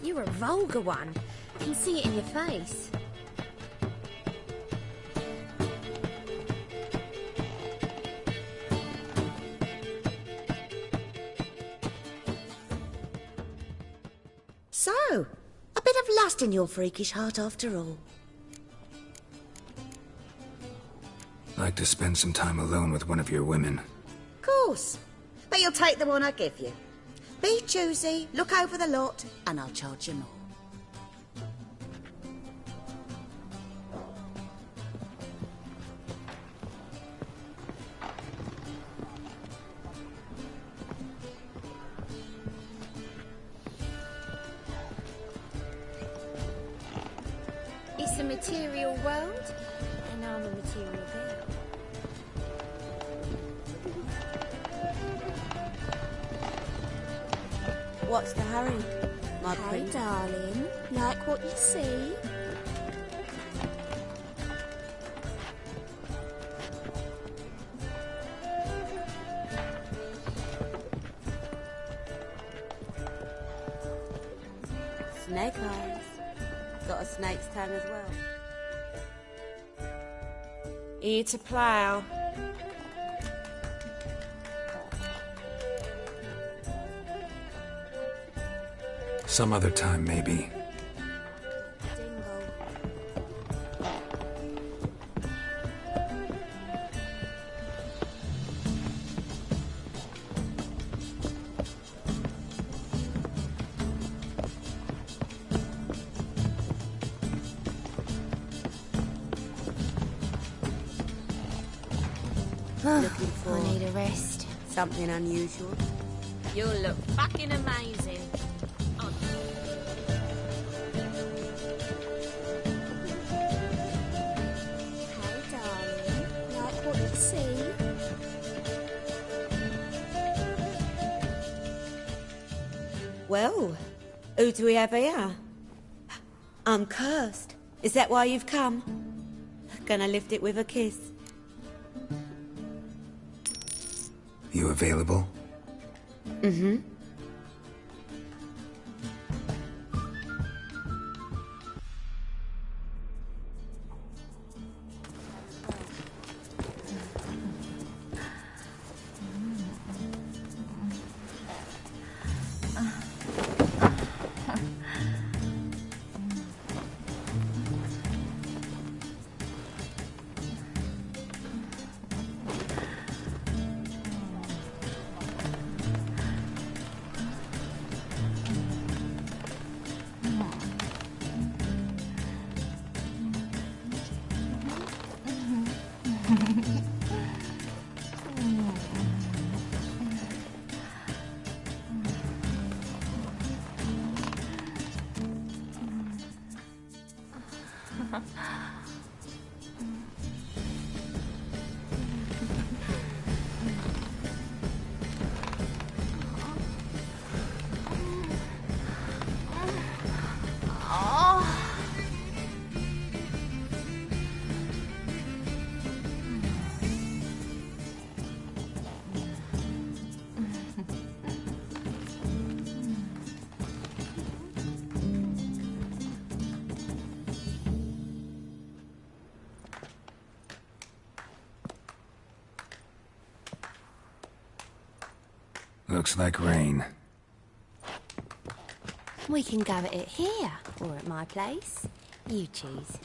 You're a vulgar one. I can see it in your face. So, a bit of lust in your freakish heart after all. I'd like to spend some time alone with one of your women. Of course. But you'll take the one I give you. Be choosy, look over the lot, and I'll charge you more. It's a material world, and I'm a material girl. What's the hurry, my Hey, prince? darling, like what you see? Snake eyes. Got a snake's tongue as well. Ear to plough. Some other time, maybe. Looking for I need a rest. something unusual. You'll look fucking amazing. Hey, darling, like what you see? Well, who do we have here? I'm cursed. Is that why you've come? Gonna lift it with a kiss. You available? Mm-hmm. Looks like rain. We can go at it here, or at my place. You choose.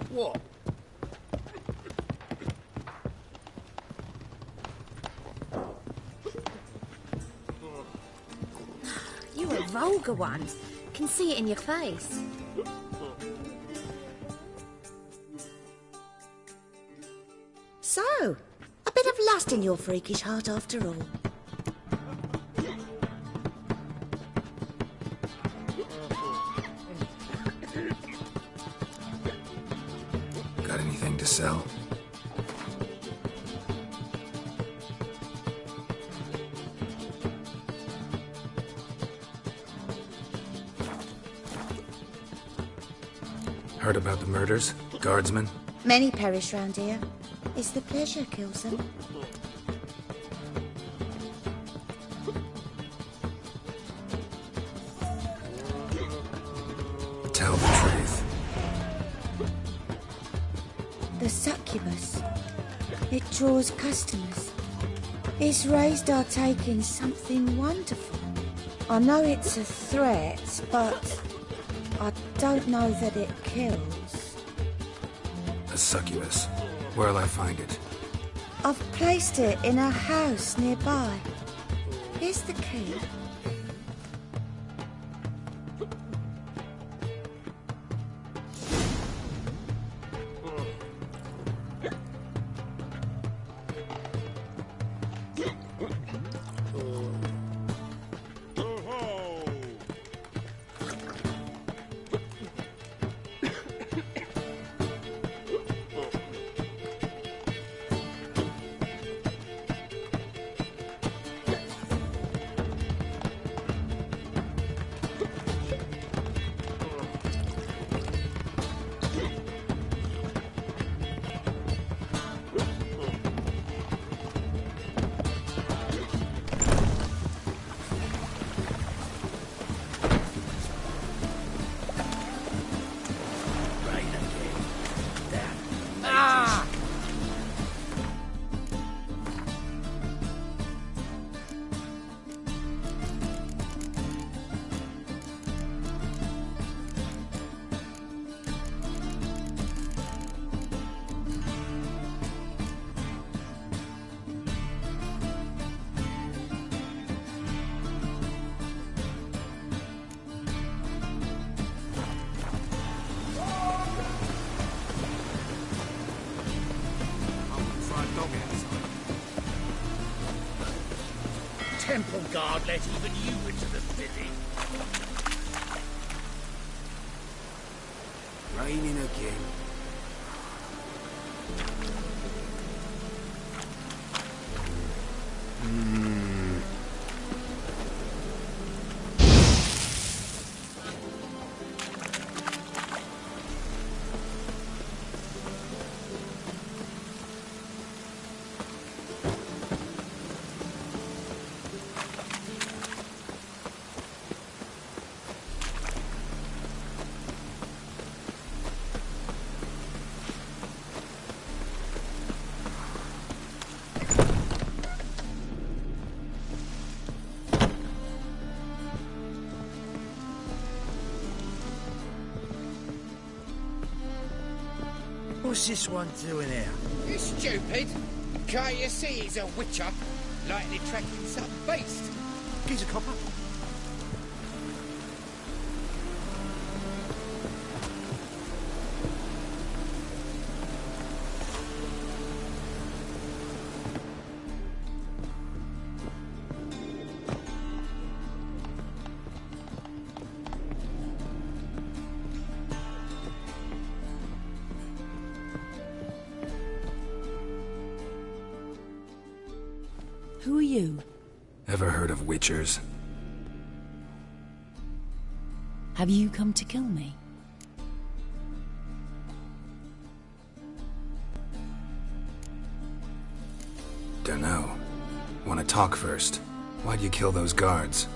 What? You a vulgar one. Can see it in your face. So, a bit of lust in your freakish heart after all. Got anything to sell? Heard about the murders? Guardsmen? Many perish round here. It's the pleasure kills them. Tell the truth. The succubus. It draws customers. It's raised our take in something wonderful. I know it's a threat, but I don't know that it kills. A succubus. Where'll I find it? I've placed it in a house nearby. Here's the key. Temple guard let even you into the city. Raining again. What's this one doing here? You stupid! Can't you see he's a witcher? Likely tracking some beast. He's a copper. Who are you? Ever heard of witchers? Have you come to kill me? Dunno. Want to talk first? Why'd you kill those guards?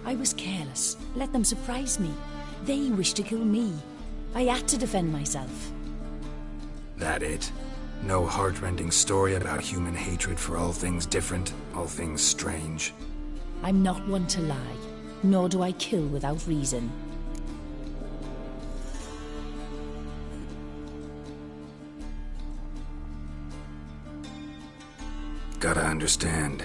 I was careless. Let them surprise me. They wished to kill me. I had to defend myself. That it? No heartrending story about human hatred for all things different, all things strange? I'm not one to lie, nor do I kill without reason. Gotta understand.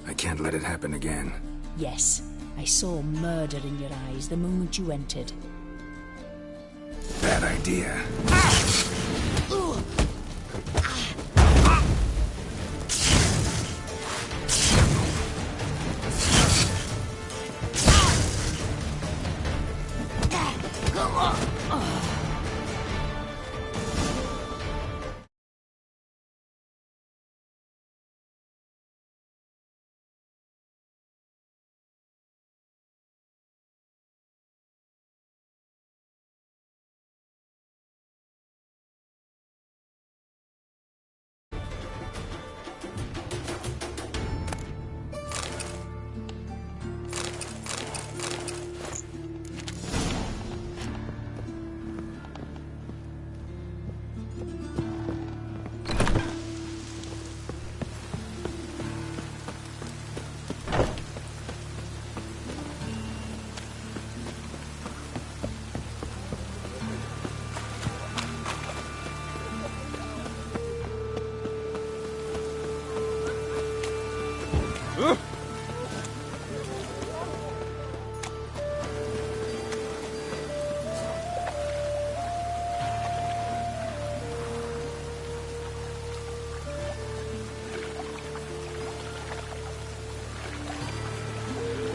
I can't let it happen again. Yes, I saw murder in your eyes the moment you entered. Bad idea.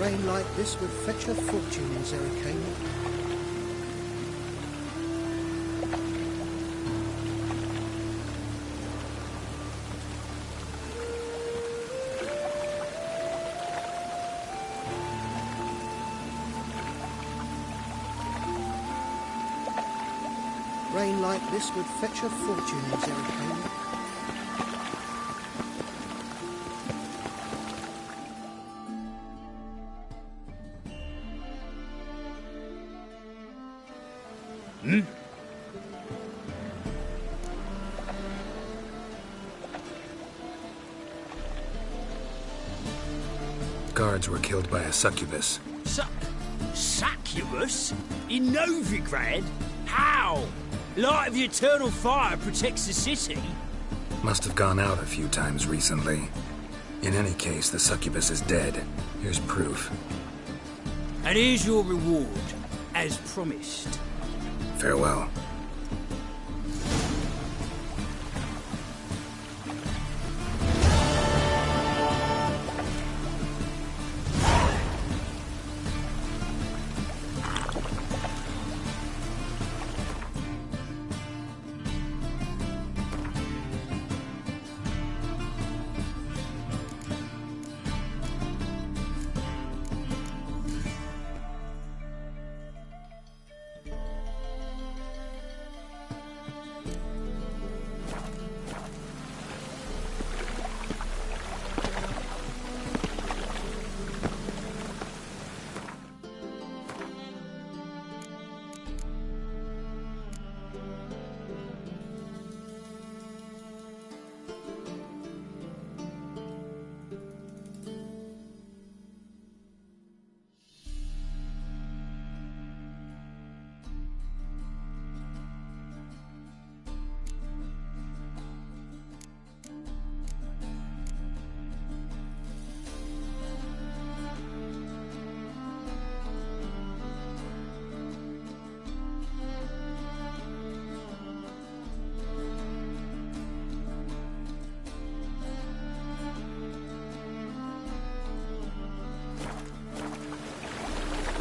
Rain like this would fetch a fortune in Zerrikania. Rain like this would fetch a fortune in Zerrikania. Guards were killed by a succubus. Succubus? In Novigrad? How? Light of the eternal fire protects the city. Must have gone out a few times recently. In any case, the succubus is dead. Here's proof. And here's your reward, as promised. Farewell.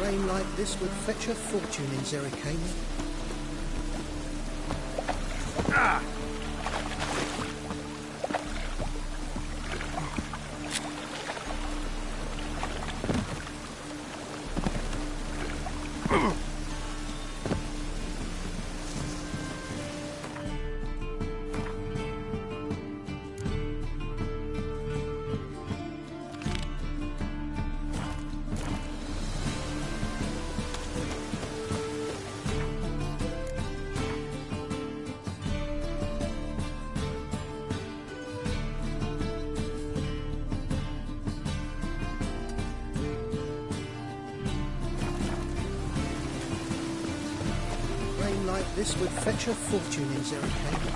Rain like this would fetch a fortune in Zerrikania. Like this would fetch a fortune in Zerrikania.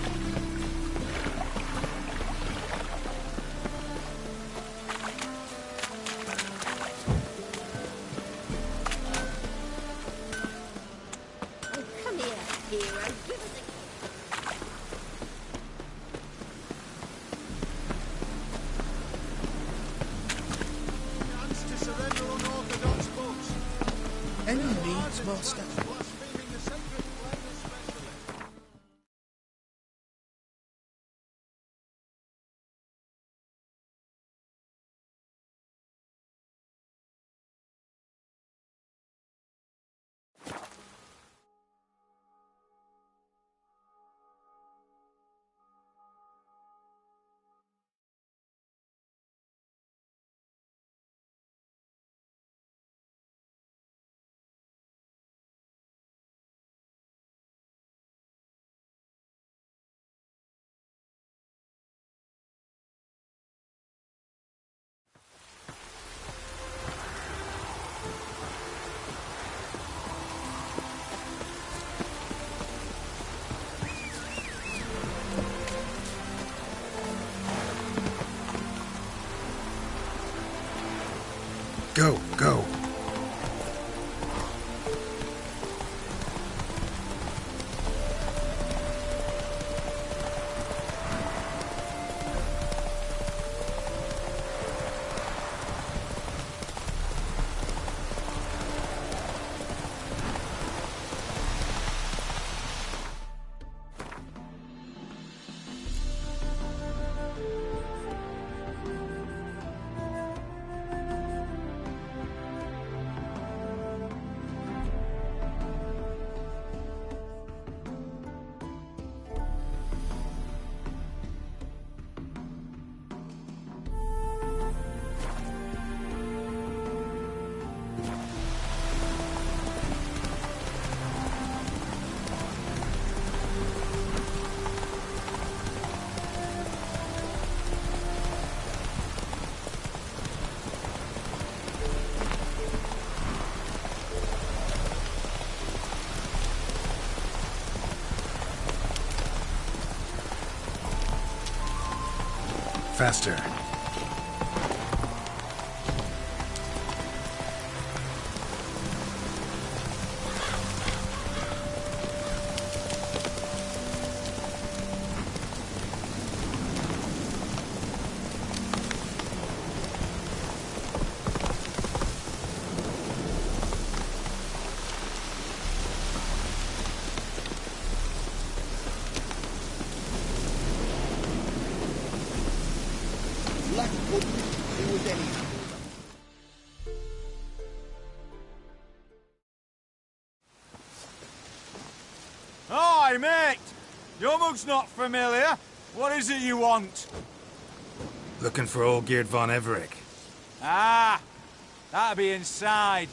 Oh, come here, hero. Give us Chance to surrender unorthodox books. Any needs, master? Go, go. Faster. Hi, mate! Your mug's not familiar. What is it you want? Looking for Olgierd von Everec. Ah! That'll be inside.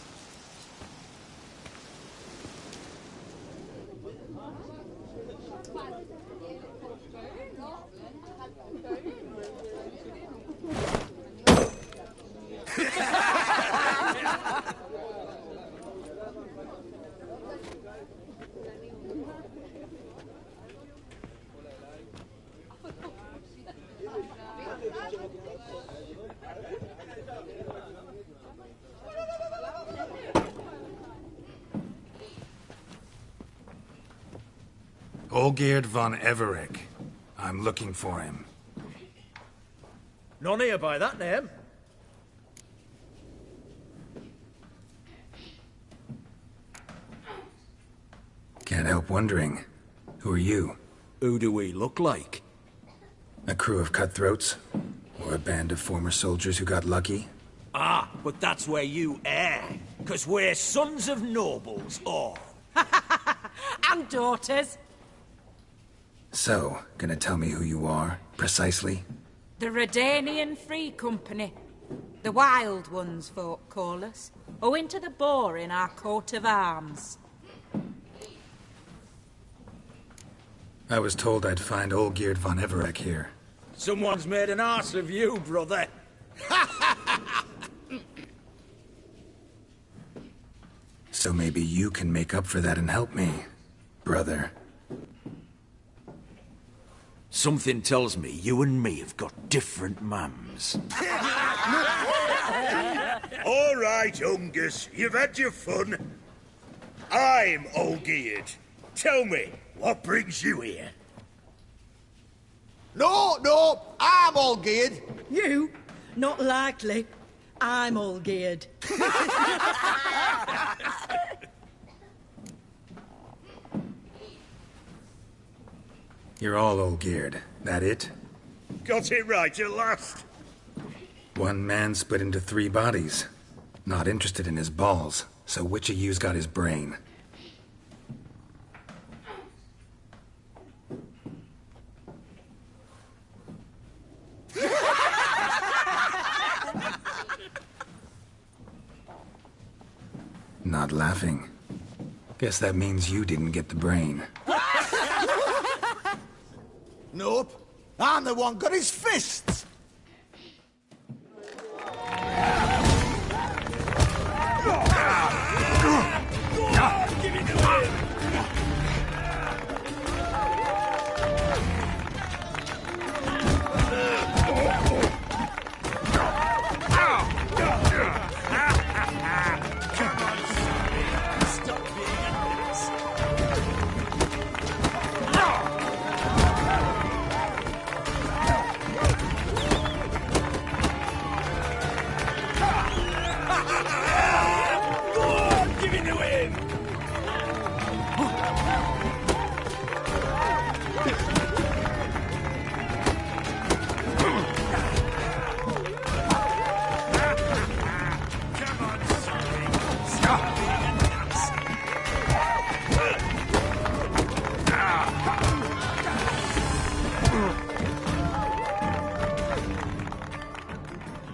Olgierd von Everec. I'm looking for him. None here by that name. Can't help wondering. Who are you? Who do we look like? A crew of cutthroats? Or a band of former soldiers who got lucky? Ah, but that's where you err. 'Cause we're sons of nobles, all. And daughters. So, gonna tell me who you are, precisely? The Redanian Free Company. The Wild Ones, folk call us. Owing to the boar in our coat of arms. I was told I'd find Olgierd von Everec here. Someone's made an arse of you, brother. So maybe you can make up for that and help me, brother. Something tells me you and me have got different mums. All right, Ungus, you've had your fun. I'm Olgierd. Tell me, what brings you here? No, I'm all geared. You? Not likely. I'm all geared. You're all Olgierd. That it? Got it right at last. One man split into 3 bodies. Not interested in his balls, so which of you's got his brain? Not laughing. Guess that means you didn't get the brain. Nope. I'm the one got his fists. Give it to him!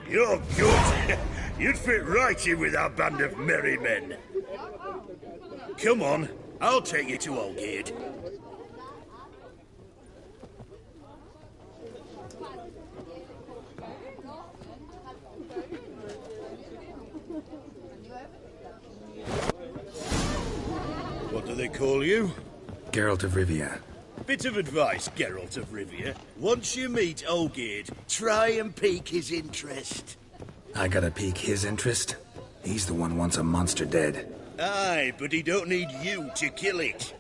You're good. You'd fit right in with our band of merry men. Come on, I'll take you to Olgierd. What do they call you? Geralt of Rivia. Bit of advice, Geralt of Rivia. Once you meet Olgierd, try and pique his interest. I gotta pique his interest? He's the one wants a monster dead. Aye, but he don't need you to kill it.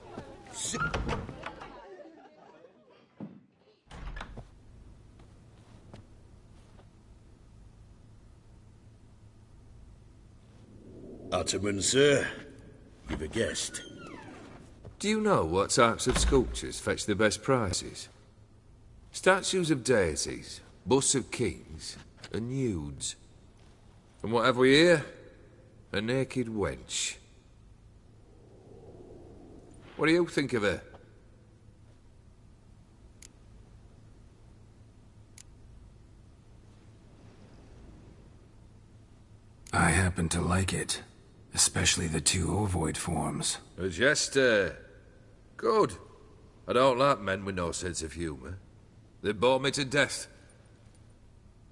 Ottoman, sir. You've a guest. Do you know what types of sculptures fetch the best prices? Statues of deities, busts of kings, and nudes. And what have we here? A naked wench. What do you think of her? I happen to like it. Especially the two ovoid forms. A jester. Good. I don't like men with no sense of humour. They bore me to death.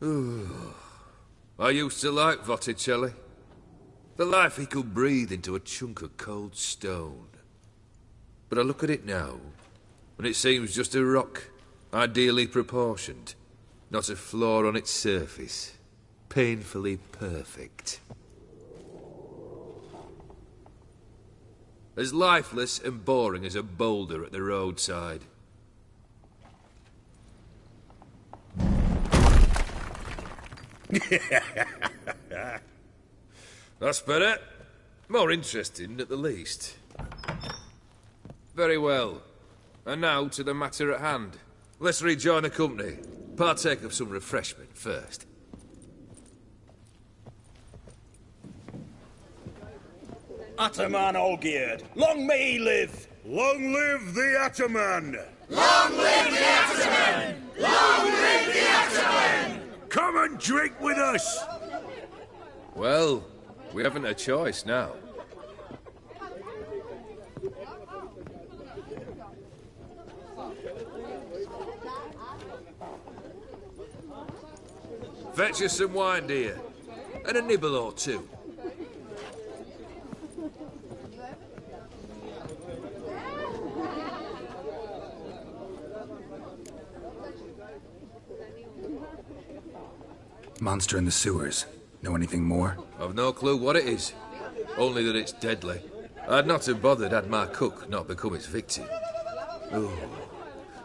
I used to like Botticelli. The life he could breathe into a chunk of cold stone. But I look at it now, and it seems just a rock, ideally proportioned. Not a flaw on its surface. Painfully perfect. As lifeless and boring as a boulder at the roadside. That's better. More interesting, at the least. Very well. And now to the matter at hand. Let's rejoin the company. Partake of some refreshment first. Ataman Olgierd, long may he live! Long live the Ataman! Long live the Ataman! Long live the Ataman! Come and drink with us! Well, we haven't a choice now. Fetch us some wine, dear. And a nibble or two. Monster in the sewers. Know anything more? I've no clue what it is. Only that it's deadly. I'd not have bothered had my cook not become its victim. Oh,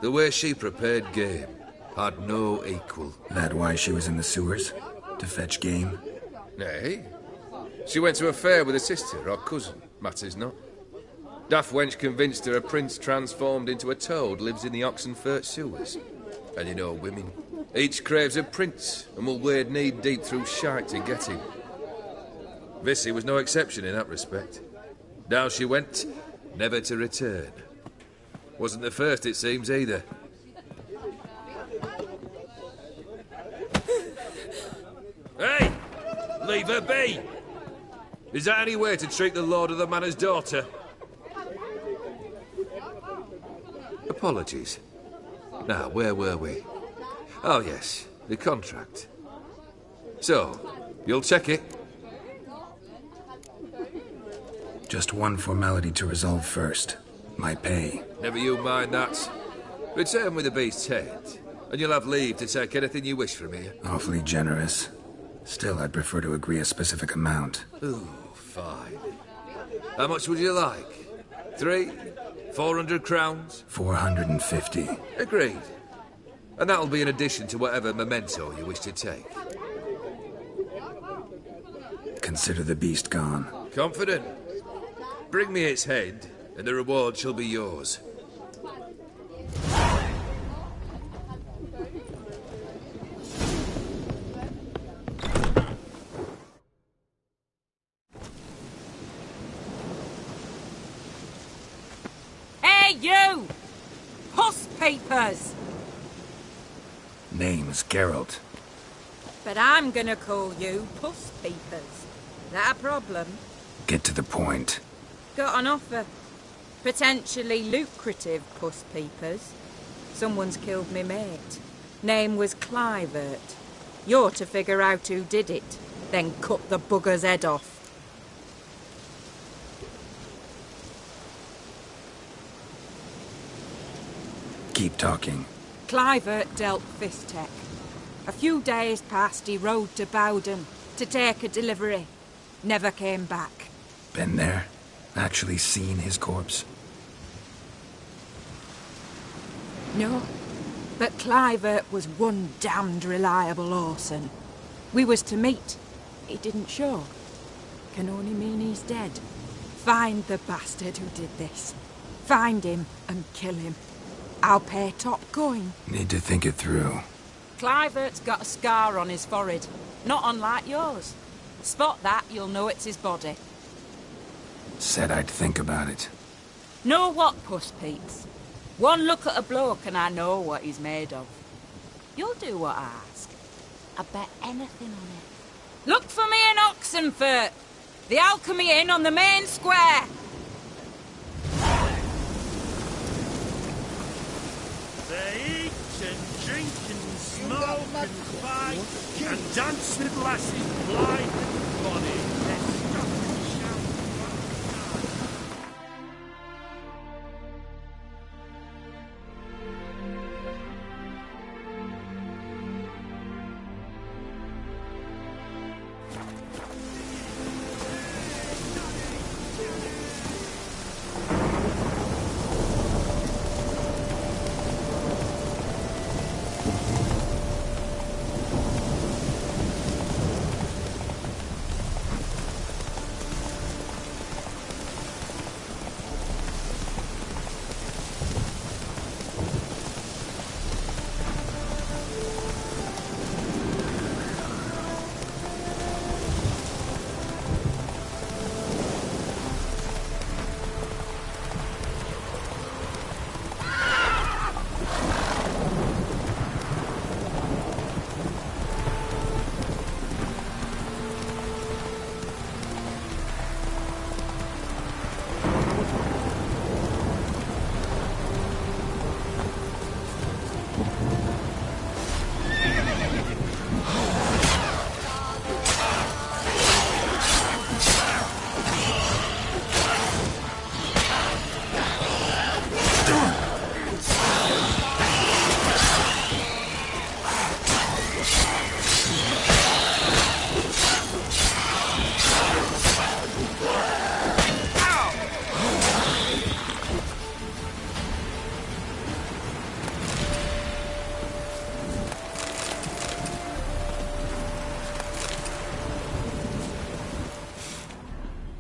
the way she prepared game had no equal. That why she was in the sewers? To fetch game? Nay. She went to a fair with a sister or cousin, matters not. Daft wench convinced her a prince transformed into a toad lives in the Oxenfurt sewers. And you know women. Each craves a prince and will wade knee-deep through shite to get him. Vissy was no exception in that respect. Down she went, never to return. Wasn't the first, it seems, either. Hey! Leave her be! Is that any way to treat the lord of the manor's daughter? Apologies. Now, where were we? Oh, yes, the contract. So, you'll check it? Just one formality to resolve first. My pay. Never you mind that. Return with the beast's head, and you'll have leave to take anything you wish from here. Awfully generous. Still, I'd prefer to agree a specific amount. Ooh, fine. How much would you like? 400 crowns? 450. Agreed. And that'll be in addition to whatever memento you wish to take. Consider the beast gone. Confident? Bring me its head, and the reward shall be yours. Hey, you! Puss papers! Name's Geralt. But I'm gonna call you Puss Peepers. That a problem? Get to the point. Got an offer. Potentially lucrative Puss Peepers. Someone's killed me mate. Name was Clivert. You're to figure out who did it, then cut the bugger's head off. keep talking. Clivert dealt Fistech. A few days passed, he rode to Bowden to take a delivery. Never came back. Been there? Actually seen his corpse? No, but Clivert was one damned reliable horseman. We was to meet. He didn't show. Can only mean he's dead. Find the bastard who did this. Find him and kill him. I'll pay top coin. Need to think it through. Clivert's got a scar on his forehead, not unlike yours. Spot that, you'll know it's his body. Said I'd think about it. Know what, Puss Peeps? One look at a bloke and I know what he's made of. You'll do what I ask. I bet anything on it. Look for me in Oxenfurt. The Alchemy Inn on the main square. They eat and drink and smoke and fight and dance with lasses blind and bonny. They stop and shout.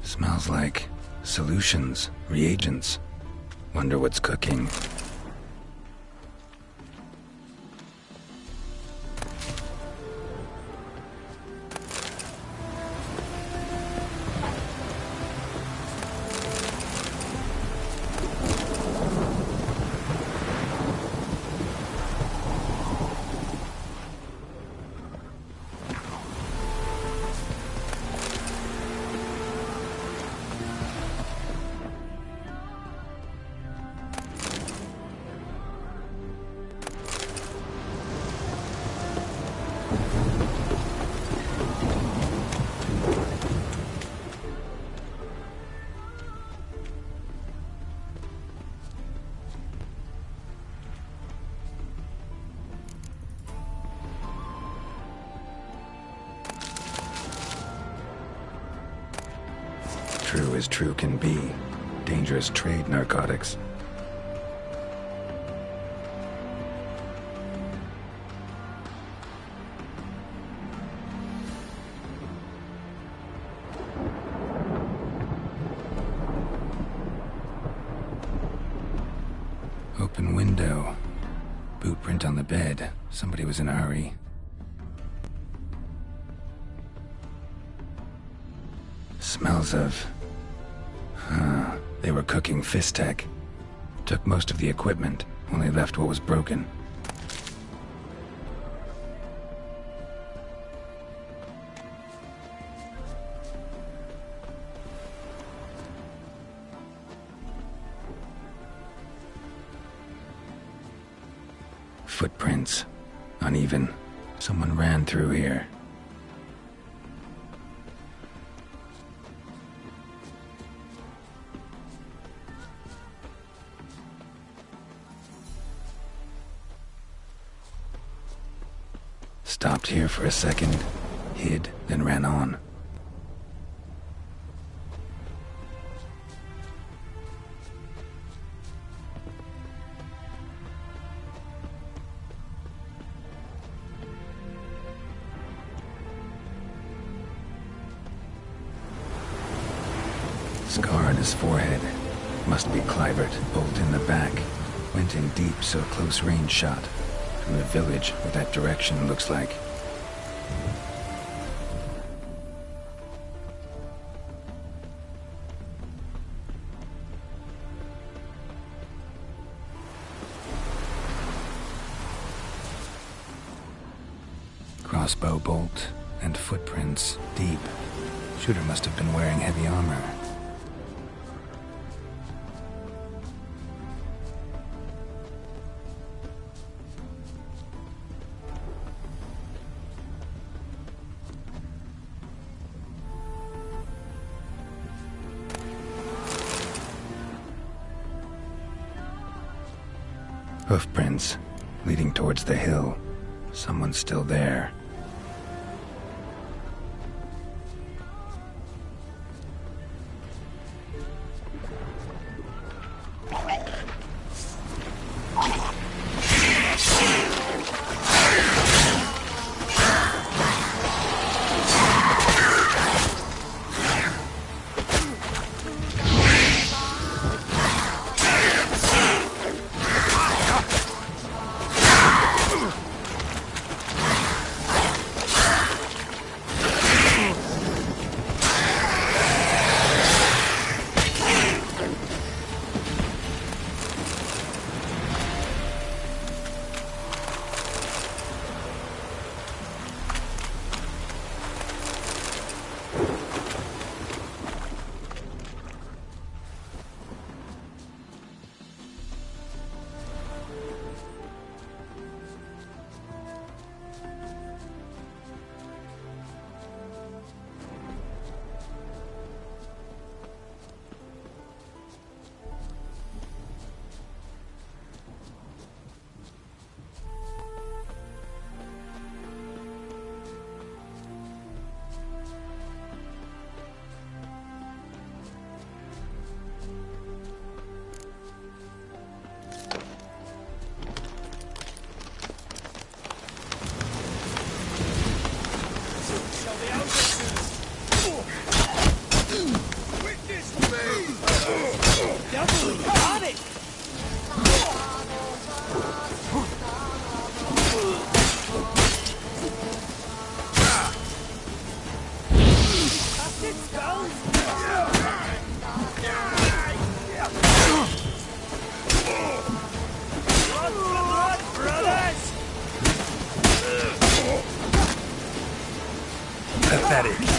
Smells like solutions, reagents. Wonder what's cooking. True as true can be. Dangerous trade, narcotics. Open window. Boot print on the bed. Somebody was in a hurry. Smells of... They were cooking Fistech. Took most of the equipment, only left what was broken. Footprints. Uneven. Someone ran through here. Stopped here for a second, hid, then ran on. Scar on his forehead. Must be Clivert, bolt in the back. Went in deep, so a close range shot. From the village, what that direction looks like. Crossbow bolt and footprints deep. Shooter must have been wearing heavy armor. Hoofprints leading towards the hill. Someone's still there. Pathetic.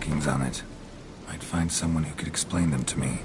markings on it. I'd find someone who could explain them to me.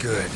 Good.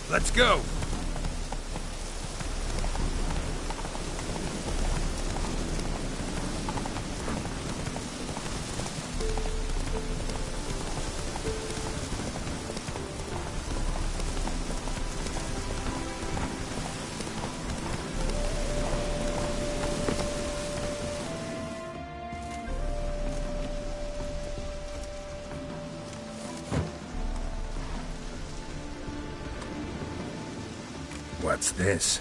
Let's go! What's this?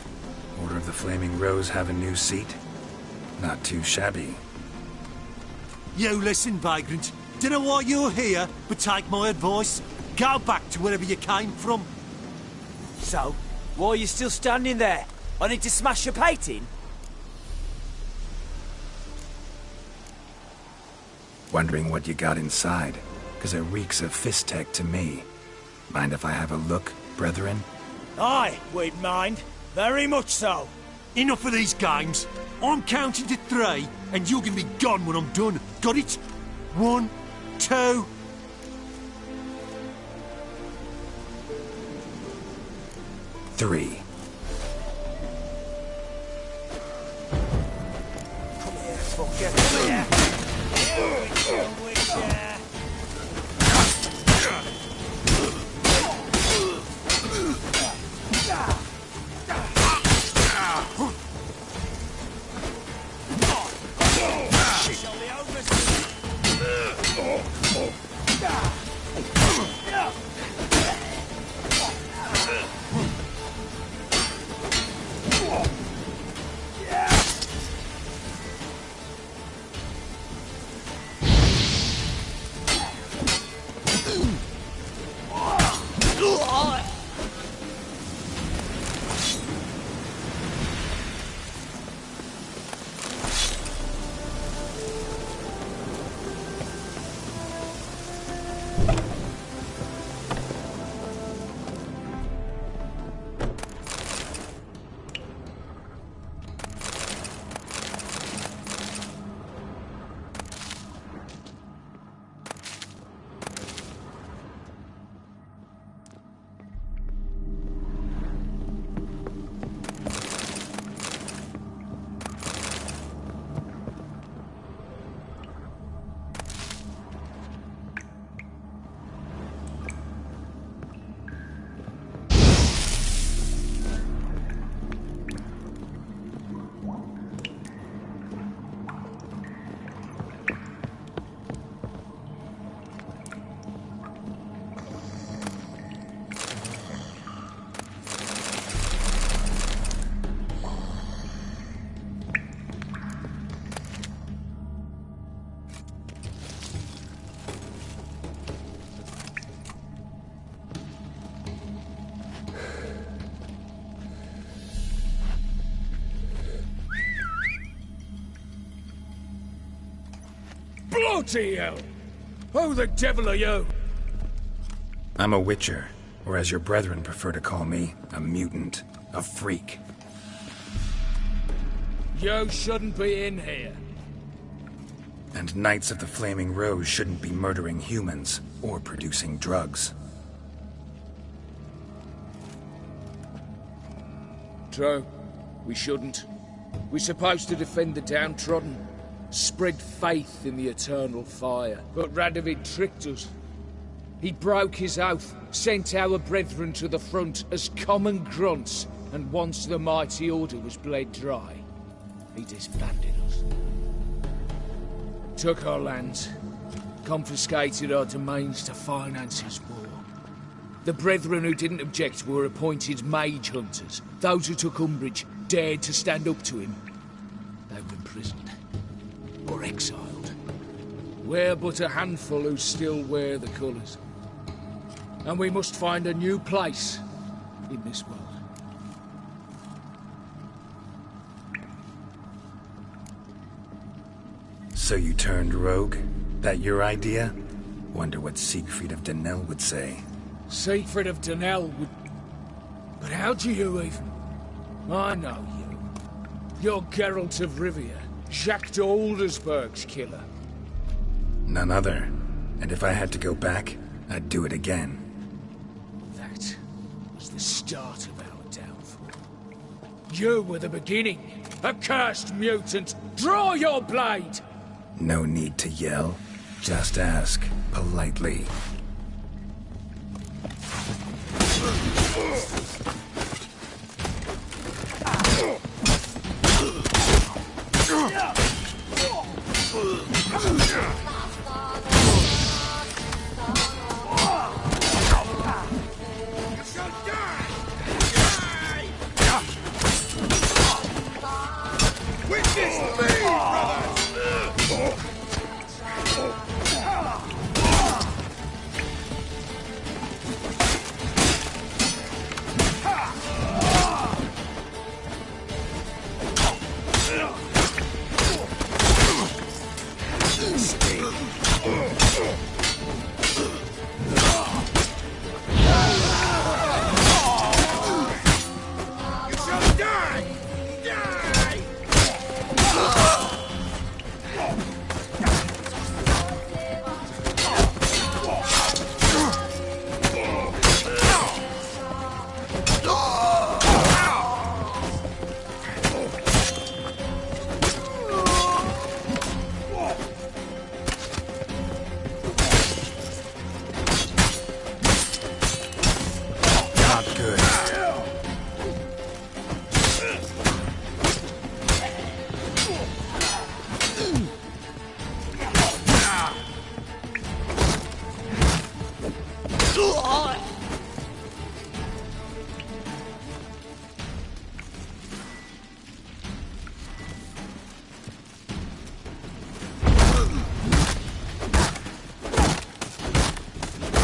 Order of the Flaming Rose have a new seat? Not too shabby. You listen, vagrant. Dunno why you're here, but take my advice. Go back to wherever you came from. So, why are you still standing there? I need to smash your painting? Wondering what you got inside, because it reeks of fist tech to me. Mind if I have a look, brethren? Aye, we'd mind. Very much so. Enough of these games. I'm counting to 3, and you're gonna be gone when I'm done. Got it? 1, 2... 3. Come here, fucker. Come here. Here we go with ya. Bloody hell! Who the devil are you? I'm a witcher, or as your brethren prefer to call me, a mutant, a freak. You shouldn't be in here. And Knights of the Flaming Rose shouldn't be murdering humans or producing drugs. True. We shouldn't. We're supposed to defend the downtrodden, spread faith in the eternal fire. But Radovid tricked us. He broke his oath, sent our brethren to the front as common grunts, and once the mighty order was bled dry, he disbanded us. Took our lands, confiscated our domains to finance his war. The brethren who didn't object were appointed mage hunters. Those who took umbrage dared to stand up to him. They were imprisoned, or exiled. We're but a handful who still wear the colours. And we must find a new place in this world. So you turned rogue? That your idea? Wonder what Siegfried of Denel would say. Siegfried of Denel would... But how do you even... I know you. You're Geralt of Rivia, Jacht Aldersberg's killer. None other. And if I had to go back, I'd do it again. That was the start of our downfall. You were the beginning. Accursed mutant! Draw your blade! No need to yell. Just ask, politely.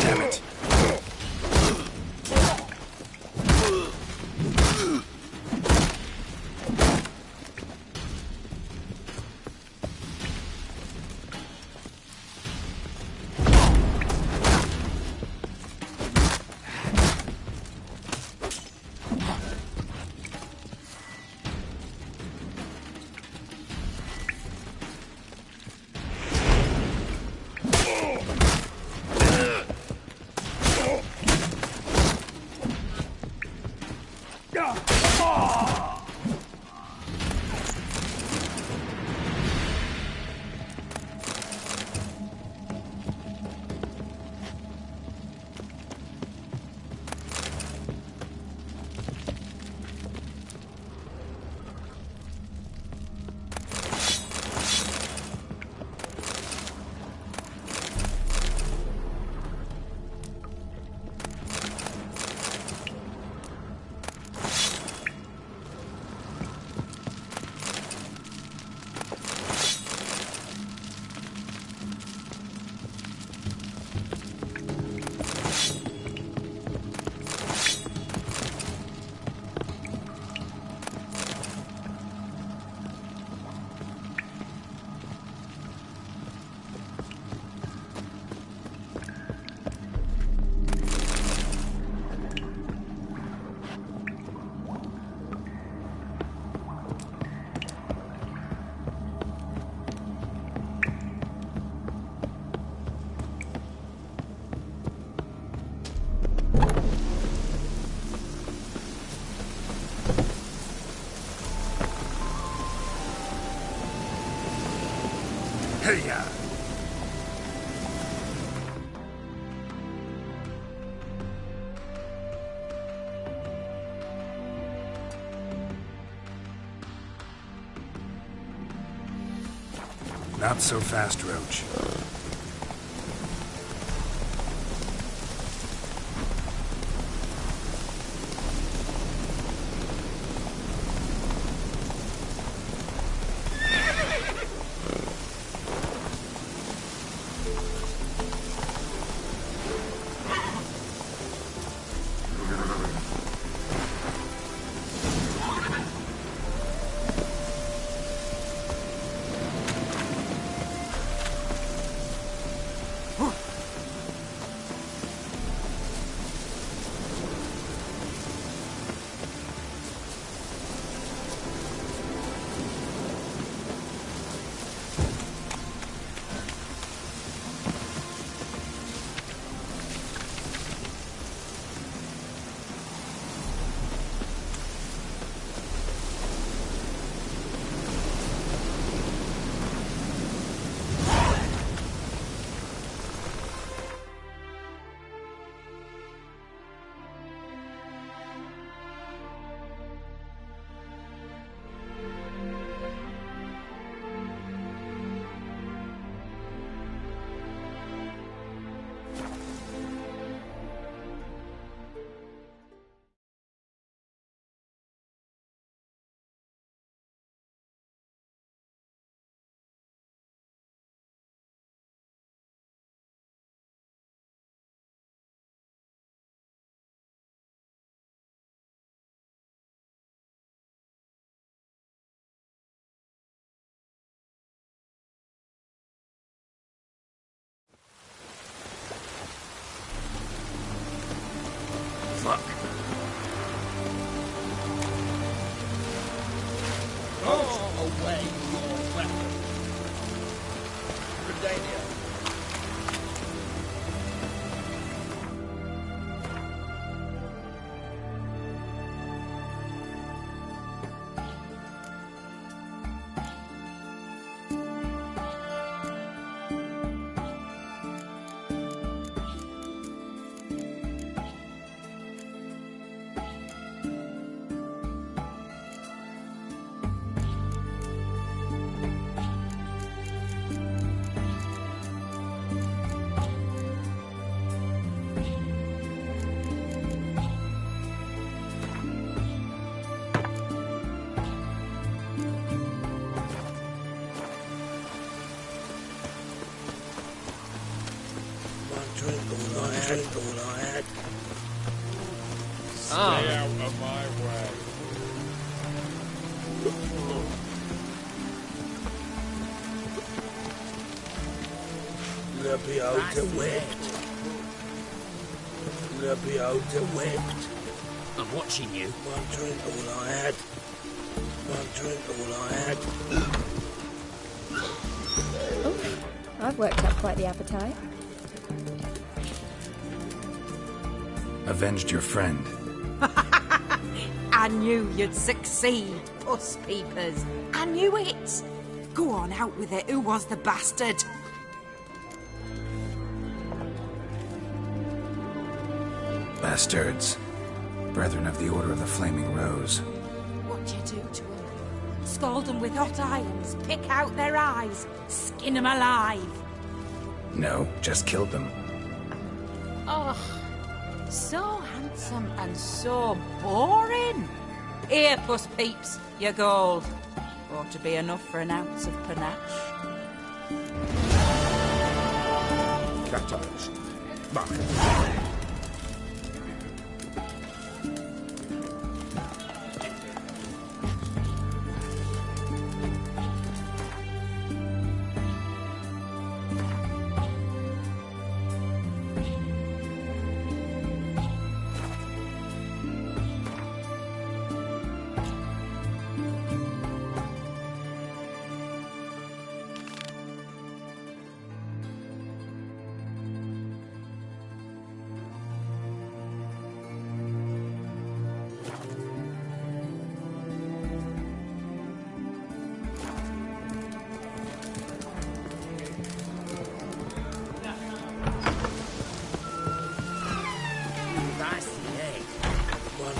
Damn it. Hey-ya! Not so fast, Roach. drank all I had. Stay out of my way. Lepiota wept. Lepiota wept. I'm watching you. One drink all I had. One drink all I had. Oh, I've worked up quite the appetite. Avenged your friend. I knew you'd succeed, us peepers. I knew it. Go on, out with it. Who was the bastard? Bastards. Brethren of the Order of the Flaming Rose. What'd you do to them? Scald them with hot irons, pick out their eyes, skin them alive. No, just killed them. Oh, so handsome and so boring. Here, puss peeps, your gold. Ought to be enough for an ounce of panache. Cat eyes. Mark.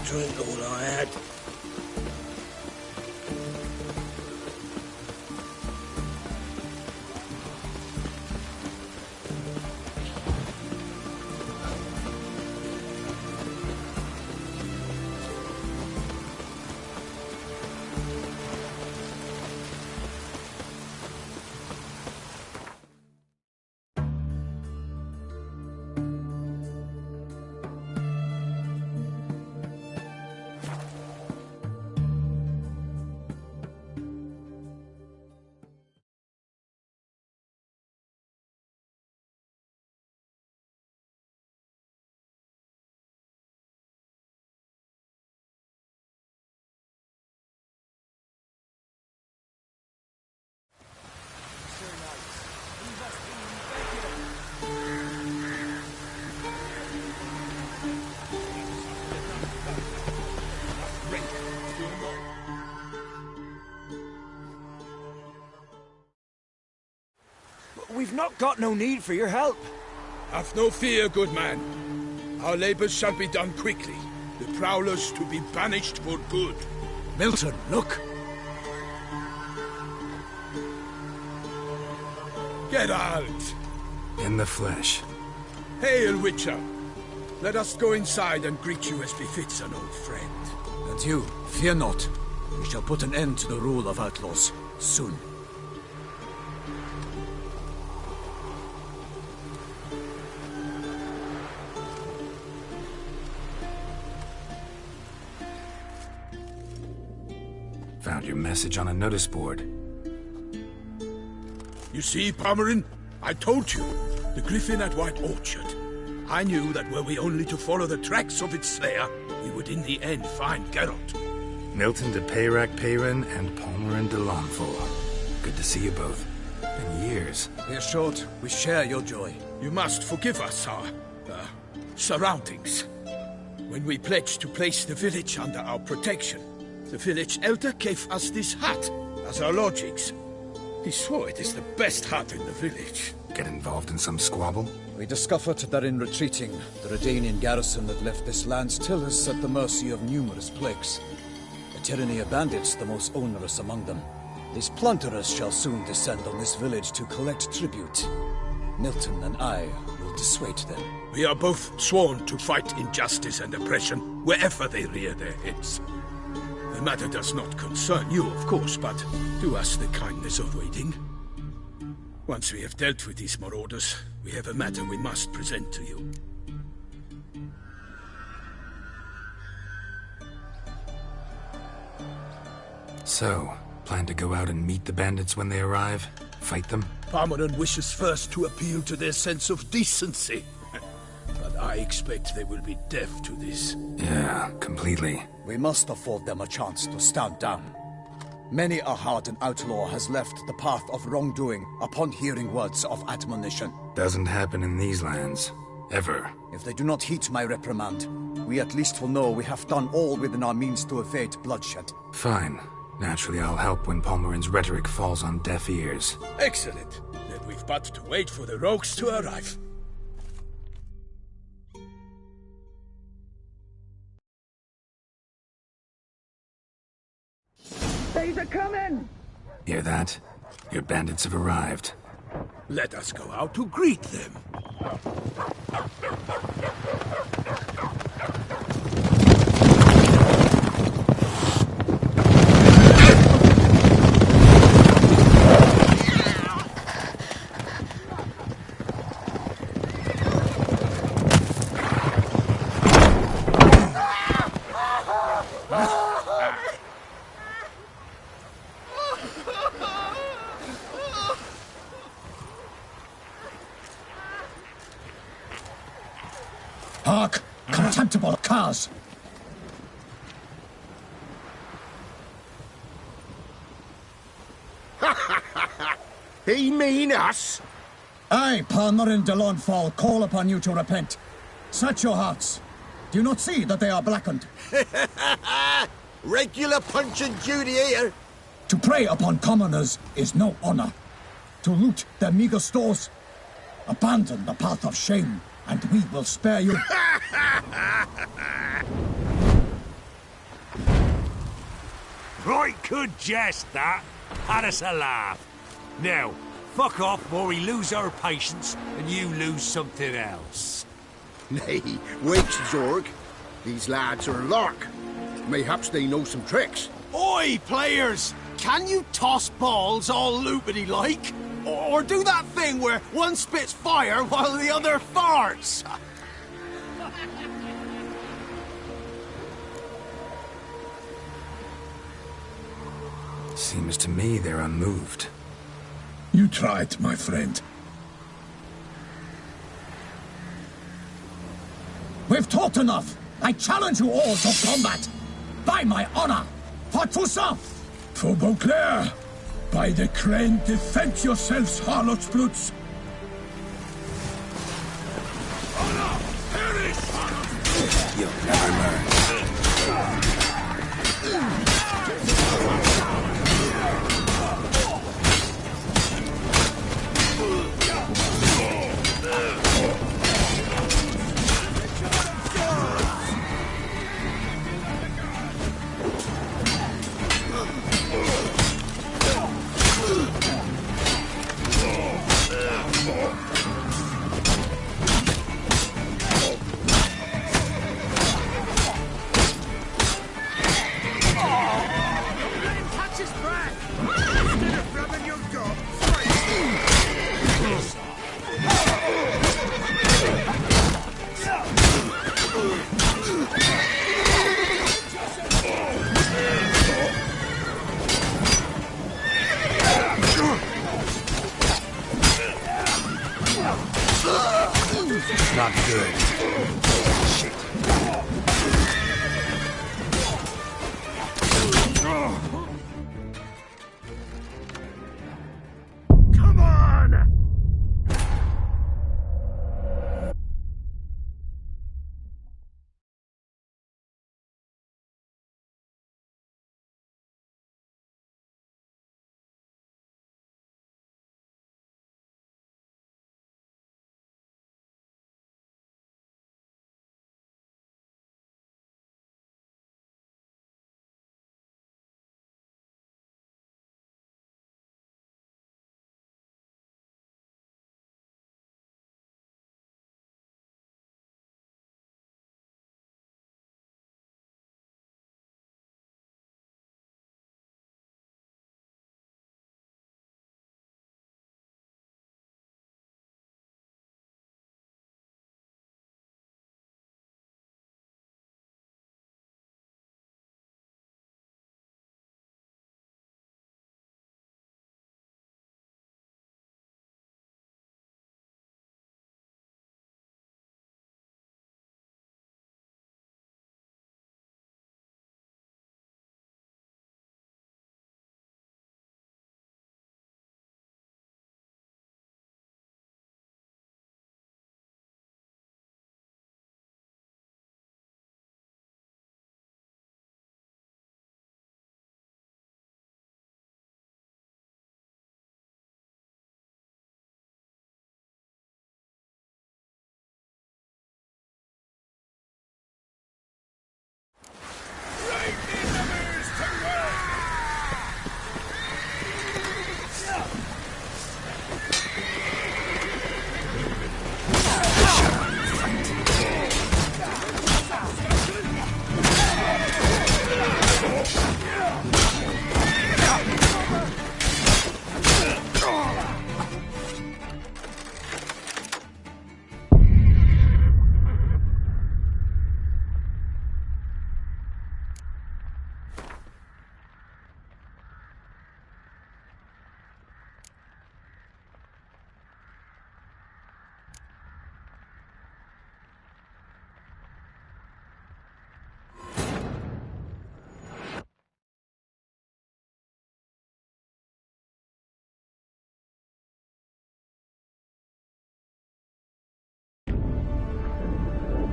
Drink all I had. We've not got no need for your help. Have no fear, good man. Our labours shall be done quickly. The prowlers to be banished for good. Milton, look! Geralt! In the flesh. Hail, Witcher! Let us go inside and greet you as befits an old friend. And you, fear not. We shall put an end to the rule of outlaws, soon. Found your message on a notice board. You see, Pomerin? I told you. The griffin at White Orchard. I knew that were we only to follow the tracks of its slayer, we would in the end find Geralt. Milton de Peyrac-Peyrin and Pomerin de Lawnfall. Good to see you both. Been years. Hear short, we share your joy. You must forgive us our surroundings. When we pledged to place the village under our protection, the village elder gave us this hut as our lodgings. He swore it is the best hut in the village. Get involved in some squabble? We discovered that in retreating, the Redanian garrison that left this land still is at the mercy of numerous plagues. A tyranny of bandits, the most onerous among them. These plunderers shall soon descend on this village to collect tribute. Milton and I will dissuade them. We are both sworn to fight injustice and oppression wherever they rear their heads. The matter does not concern you, of course, but do us the kindness of waiting. Once we have dealt with these marauders, we have a matter we must present to you. So, plan to go out and meet the bandits when they arrive? Fight them? Parmeran wishes first to appeal to their sense of decency. But I expect they will be deaf to this. Yeah, completely. We must afford them a chance to stand down. Many a hardened outlaw has left the path of wrongdoing upon hearing words of admonition. Doesn't happen in these lands. Ever. If they do not heed my reprimand, we at least will know we have done all within our means to evade bloodshed. Fine. Naturally, I'll help when Palmerin's rhetoric falls on deaf ears. Excellent. Then we've but to wait for the rogues to arrive. They's a coming! Hear that? Your bandits have arrived. Let us go out to greet them. Hark! Contemptible curs! He mean us? I, Palmerin de Launfal, call upon you to repent. Set your hearts. Do you not see that they are blackened? Regular Punch and Judy here. To prey upon commoners is no honor. To loot their meager stores, abandon the path of shame, and we will spare you. Right good jest, that. Had us a laugh. Now, fuck off before we lose our patience and you lose something else. Nay, wait, Zorg. These lads are lark. Mayhaps they know some tricks. Oi, players! Can you toss balls all loopity-like? Or do that thing where one spits fire while the other farts? Seems to me they're unmoved. You tried, my friend. We've talked enough. I challenge you all to combat. By my honor. For Toussaint. For Beauclair. By the crane, defend yourselves, harlotsbloods. You'll never learn. Not good. Shit.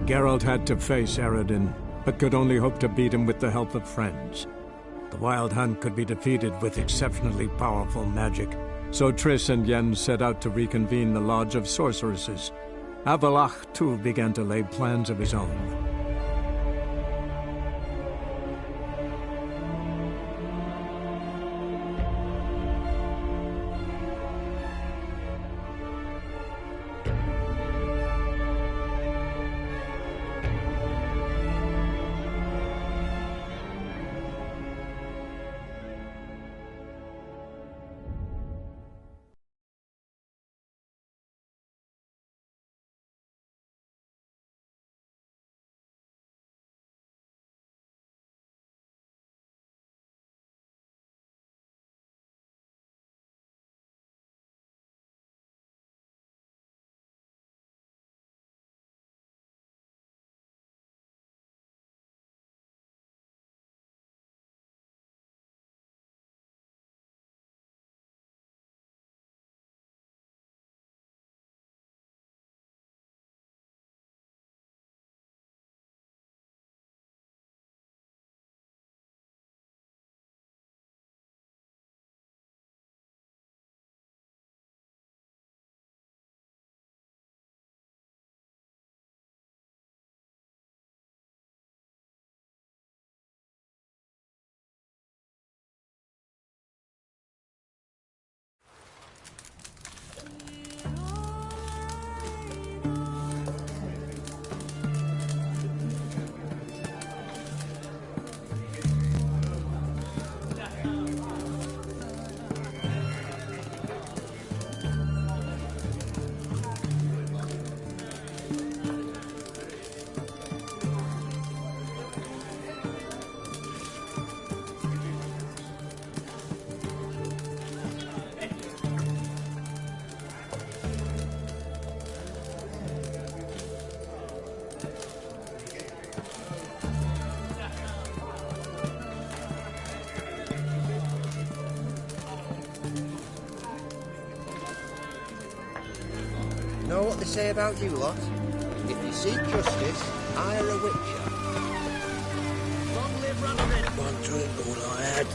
Geralt had to face Eredin, but could only hope to beat him with the help of friends. The Wild Hunt could be defeated with exceptionally powerful magic, so Triss and Yen set out to reconvene the Lodge of Sorceresses. Avalach, too, began to lay plans of his own. Know what they say about you lot? If you seek justice, hire a witcher. Long live Ranorin! One drink, all I had.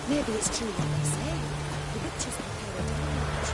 Maybe it's true what they say. The witches prepare a damage.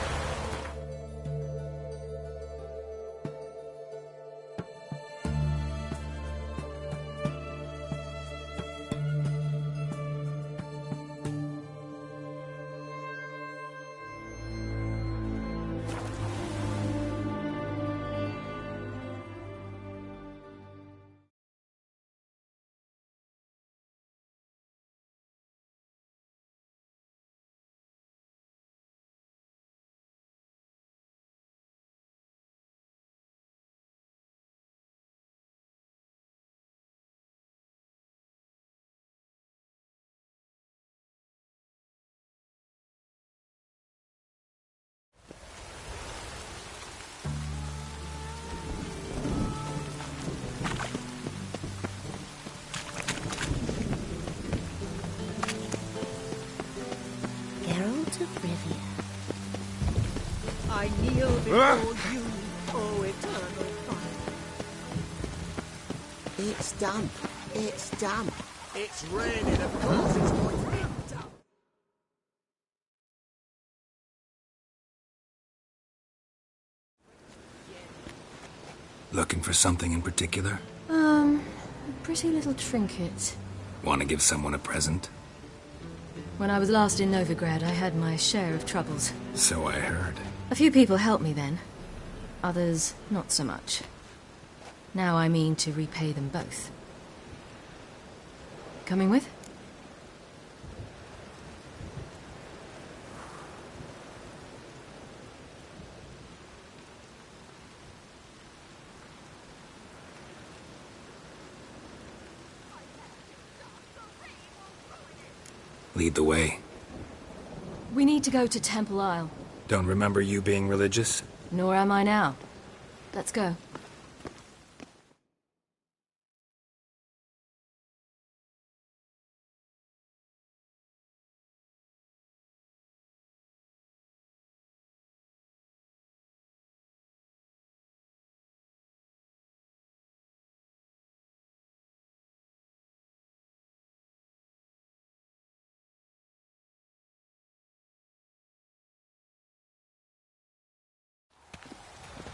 before you, oh eternal fire. It's damp. It's damp. It's raining, of course. It's going to be damp. Looking for something in particular? A pretty little trinket. Want to give someone a present? When I was last in Novigrad, I had my share of troubles. So I heard. A few people helped me then. Others, not so much. Now I mean to repay them both. Coming with? Lead the way. We need to go to Temple Isle. Don't remember you being religious? Nor am I now. Let's go.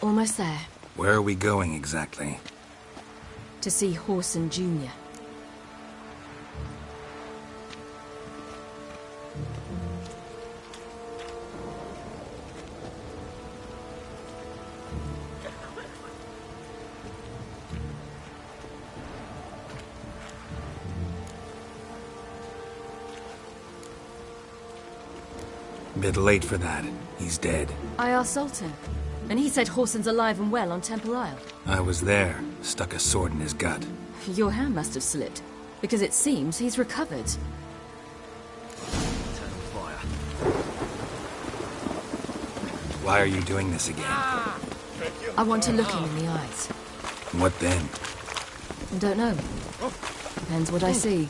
Almost there. Where are we going exactly? To see Horson Jr. Bit late for that. He's dead. I asked Sultan, and he said Horson's alive and well on Temple Isle. I was there. Stuck a sword in his gut. Your hand must have slipped, because it seems he's recovered. Why are you doing this again? I want to look him in the eyes. What then? I don't know. Depends what I see.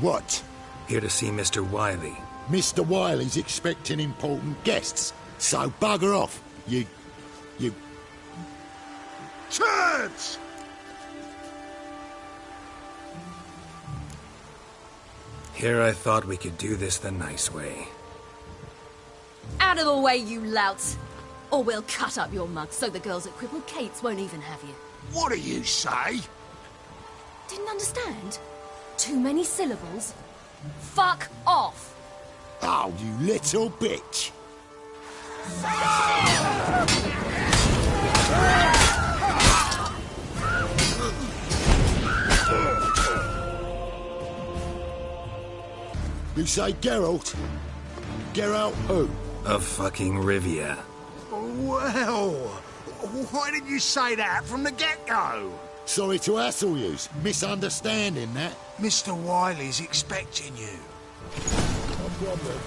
What? Here to see Mr. Wilde. Mr. Wiley's expecting important guests, so bugger off, you... Turds! Here I thought we could do this the nice way. Out of the way, you louts! Or we'll cut up your mug so the girls at Cripple Kate's won't even have you. What do you say? Didn't understand? Too many syllables? Fuck off! Oh, you little bitch! You say Geralt? Geralt who? Of fucking Rivia. Well, why didn't you say that from the get-go? Sorry to hassle yous. Misunderstanding that. Mr. Wiley's expecting you. No problem.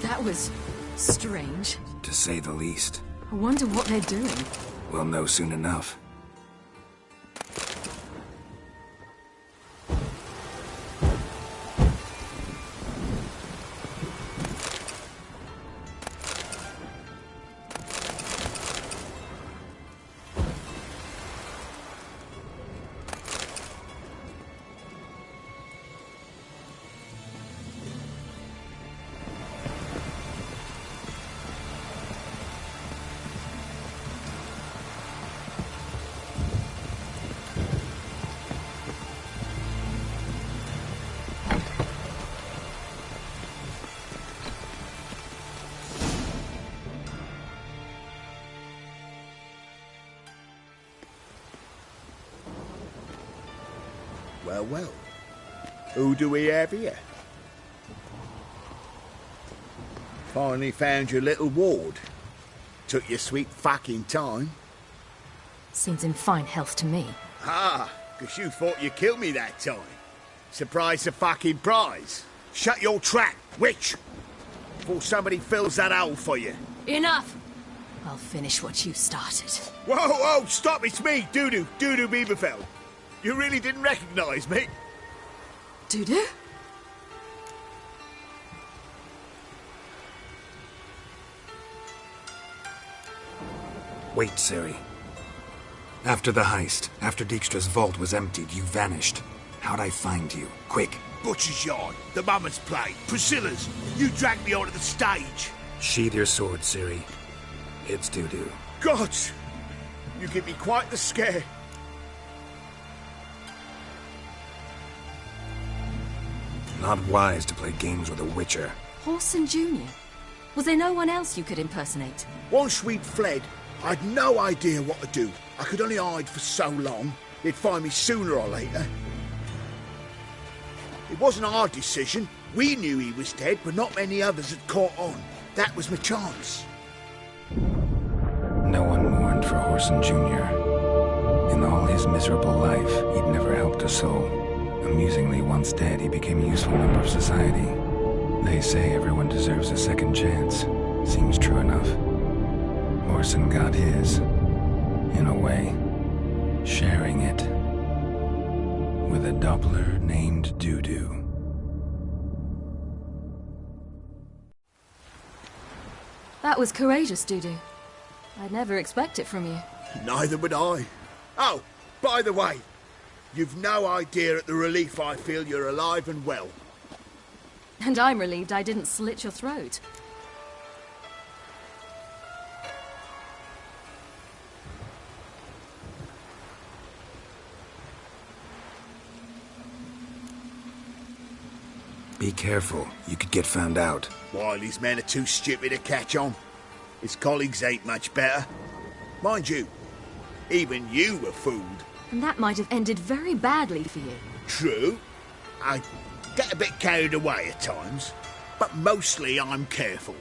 That was strange. To say the least. I wonder what they're doing. We'll know soon enough. Well. Who do we have here? Finally found your little ward. Took your sweet fucking time. Seems in fine health to me. Ah, 'cause you thought you killed me that time. Surprise the fucking prize. Shut your trap, witch! before somebody fills that hole for you. Enough! I'll finish what you started. Whoa, whoa, stop, it's me, Dudu Beaverfell. You really didn't recognise me? Dudu? Wait, Ciri. After the heist, after Dijkstra's vault was emptied, you vanished. How'd I find you? Quick. Butcher's Yard, the Mummer's Play, Priscilla's. You dragged me onto the stage. Sheathe your sword, Ciri. It's Dudu. Gods! You give me quite the scare. Not wise to play games with a witcher. Whoreson Jr.? Was there no one else you could impersonate? Once we'd fled, I'd no idea what to do. I could only hide for so long. They'd find me sooner or later. It wasn't our decision. We knew he was dead, but not many others had caught on. That was my chance. No one mourned for Whoreson Jr. In all his miserable life, he'd never helped a soul. Amusingly, once dead, he became a useful member of society. They say everyone deserves a second chance. Seems true enough. Whoreson got his, in a way, sharing it with a Doppler named Dudu. That was courageous, Dudu. I'd never expect it from you. Neither would I. Oh, by the way, you've no idea at the relief I feel you're alive and well. And I'm relieved I didn't slit your throat. Be careful. You could get found out. Wiley's men are too stupid to catch on. His colleagues ain't much better. Mind you, even you were fooled. And that might have ended very badly for you. True. I get a bit carried away at times, but mostly I'm careful.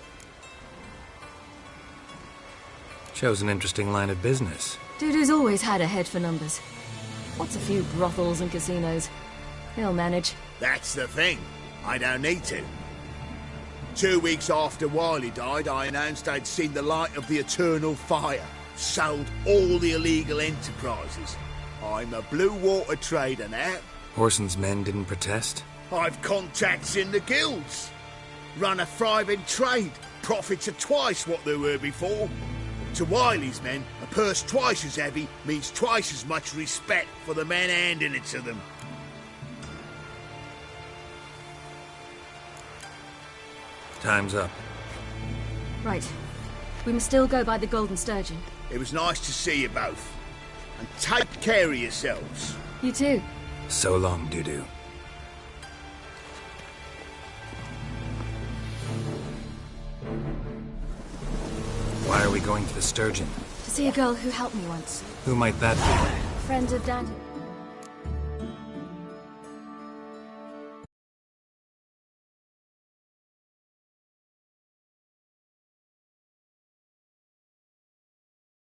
Chose an interesting line of business. Dudu's always had a head for numbers. What's a few brothels and casinos? He'll manage. That's the thing. I don't need to. 2 weeks after Wiley died, I announced I'd seen the light of the eternal fire. Sold all the illegal enterprises. I'm a blue water trader now. Whoreson's men didn't protest? I've contacts in the guilds. Run a thriving trade. Profits are twice what they were before. To Wiley's men, a purse twice as heavy means twice as much respect for the men handing it to them. Time's up. Right. We must still go by the Golden Sturgeon. It was nice to see you both. And take care of yourselves. You too. So long, Dudu. Why are we going to the Sturgeon? To see a girl who helped me once. Who might that be? Friend of Dandy.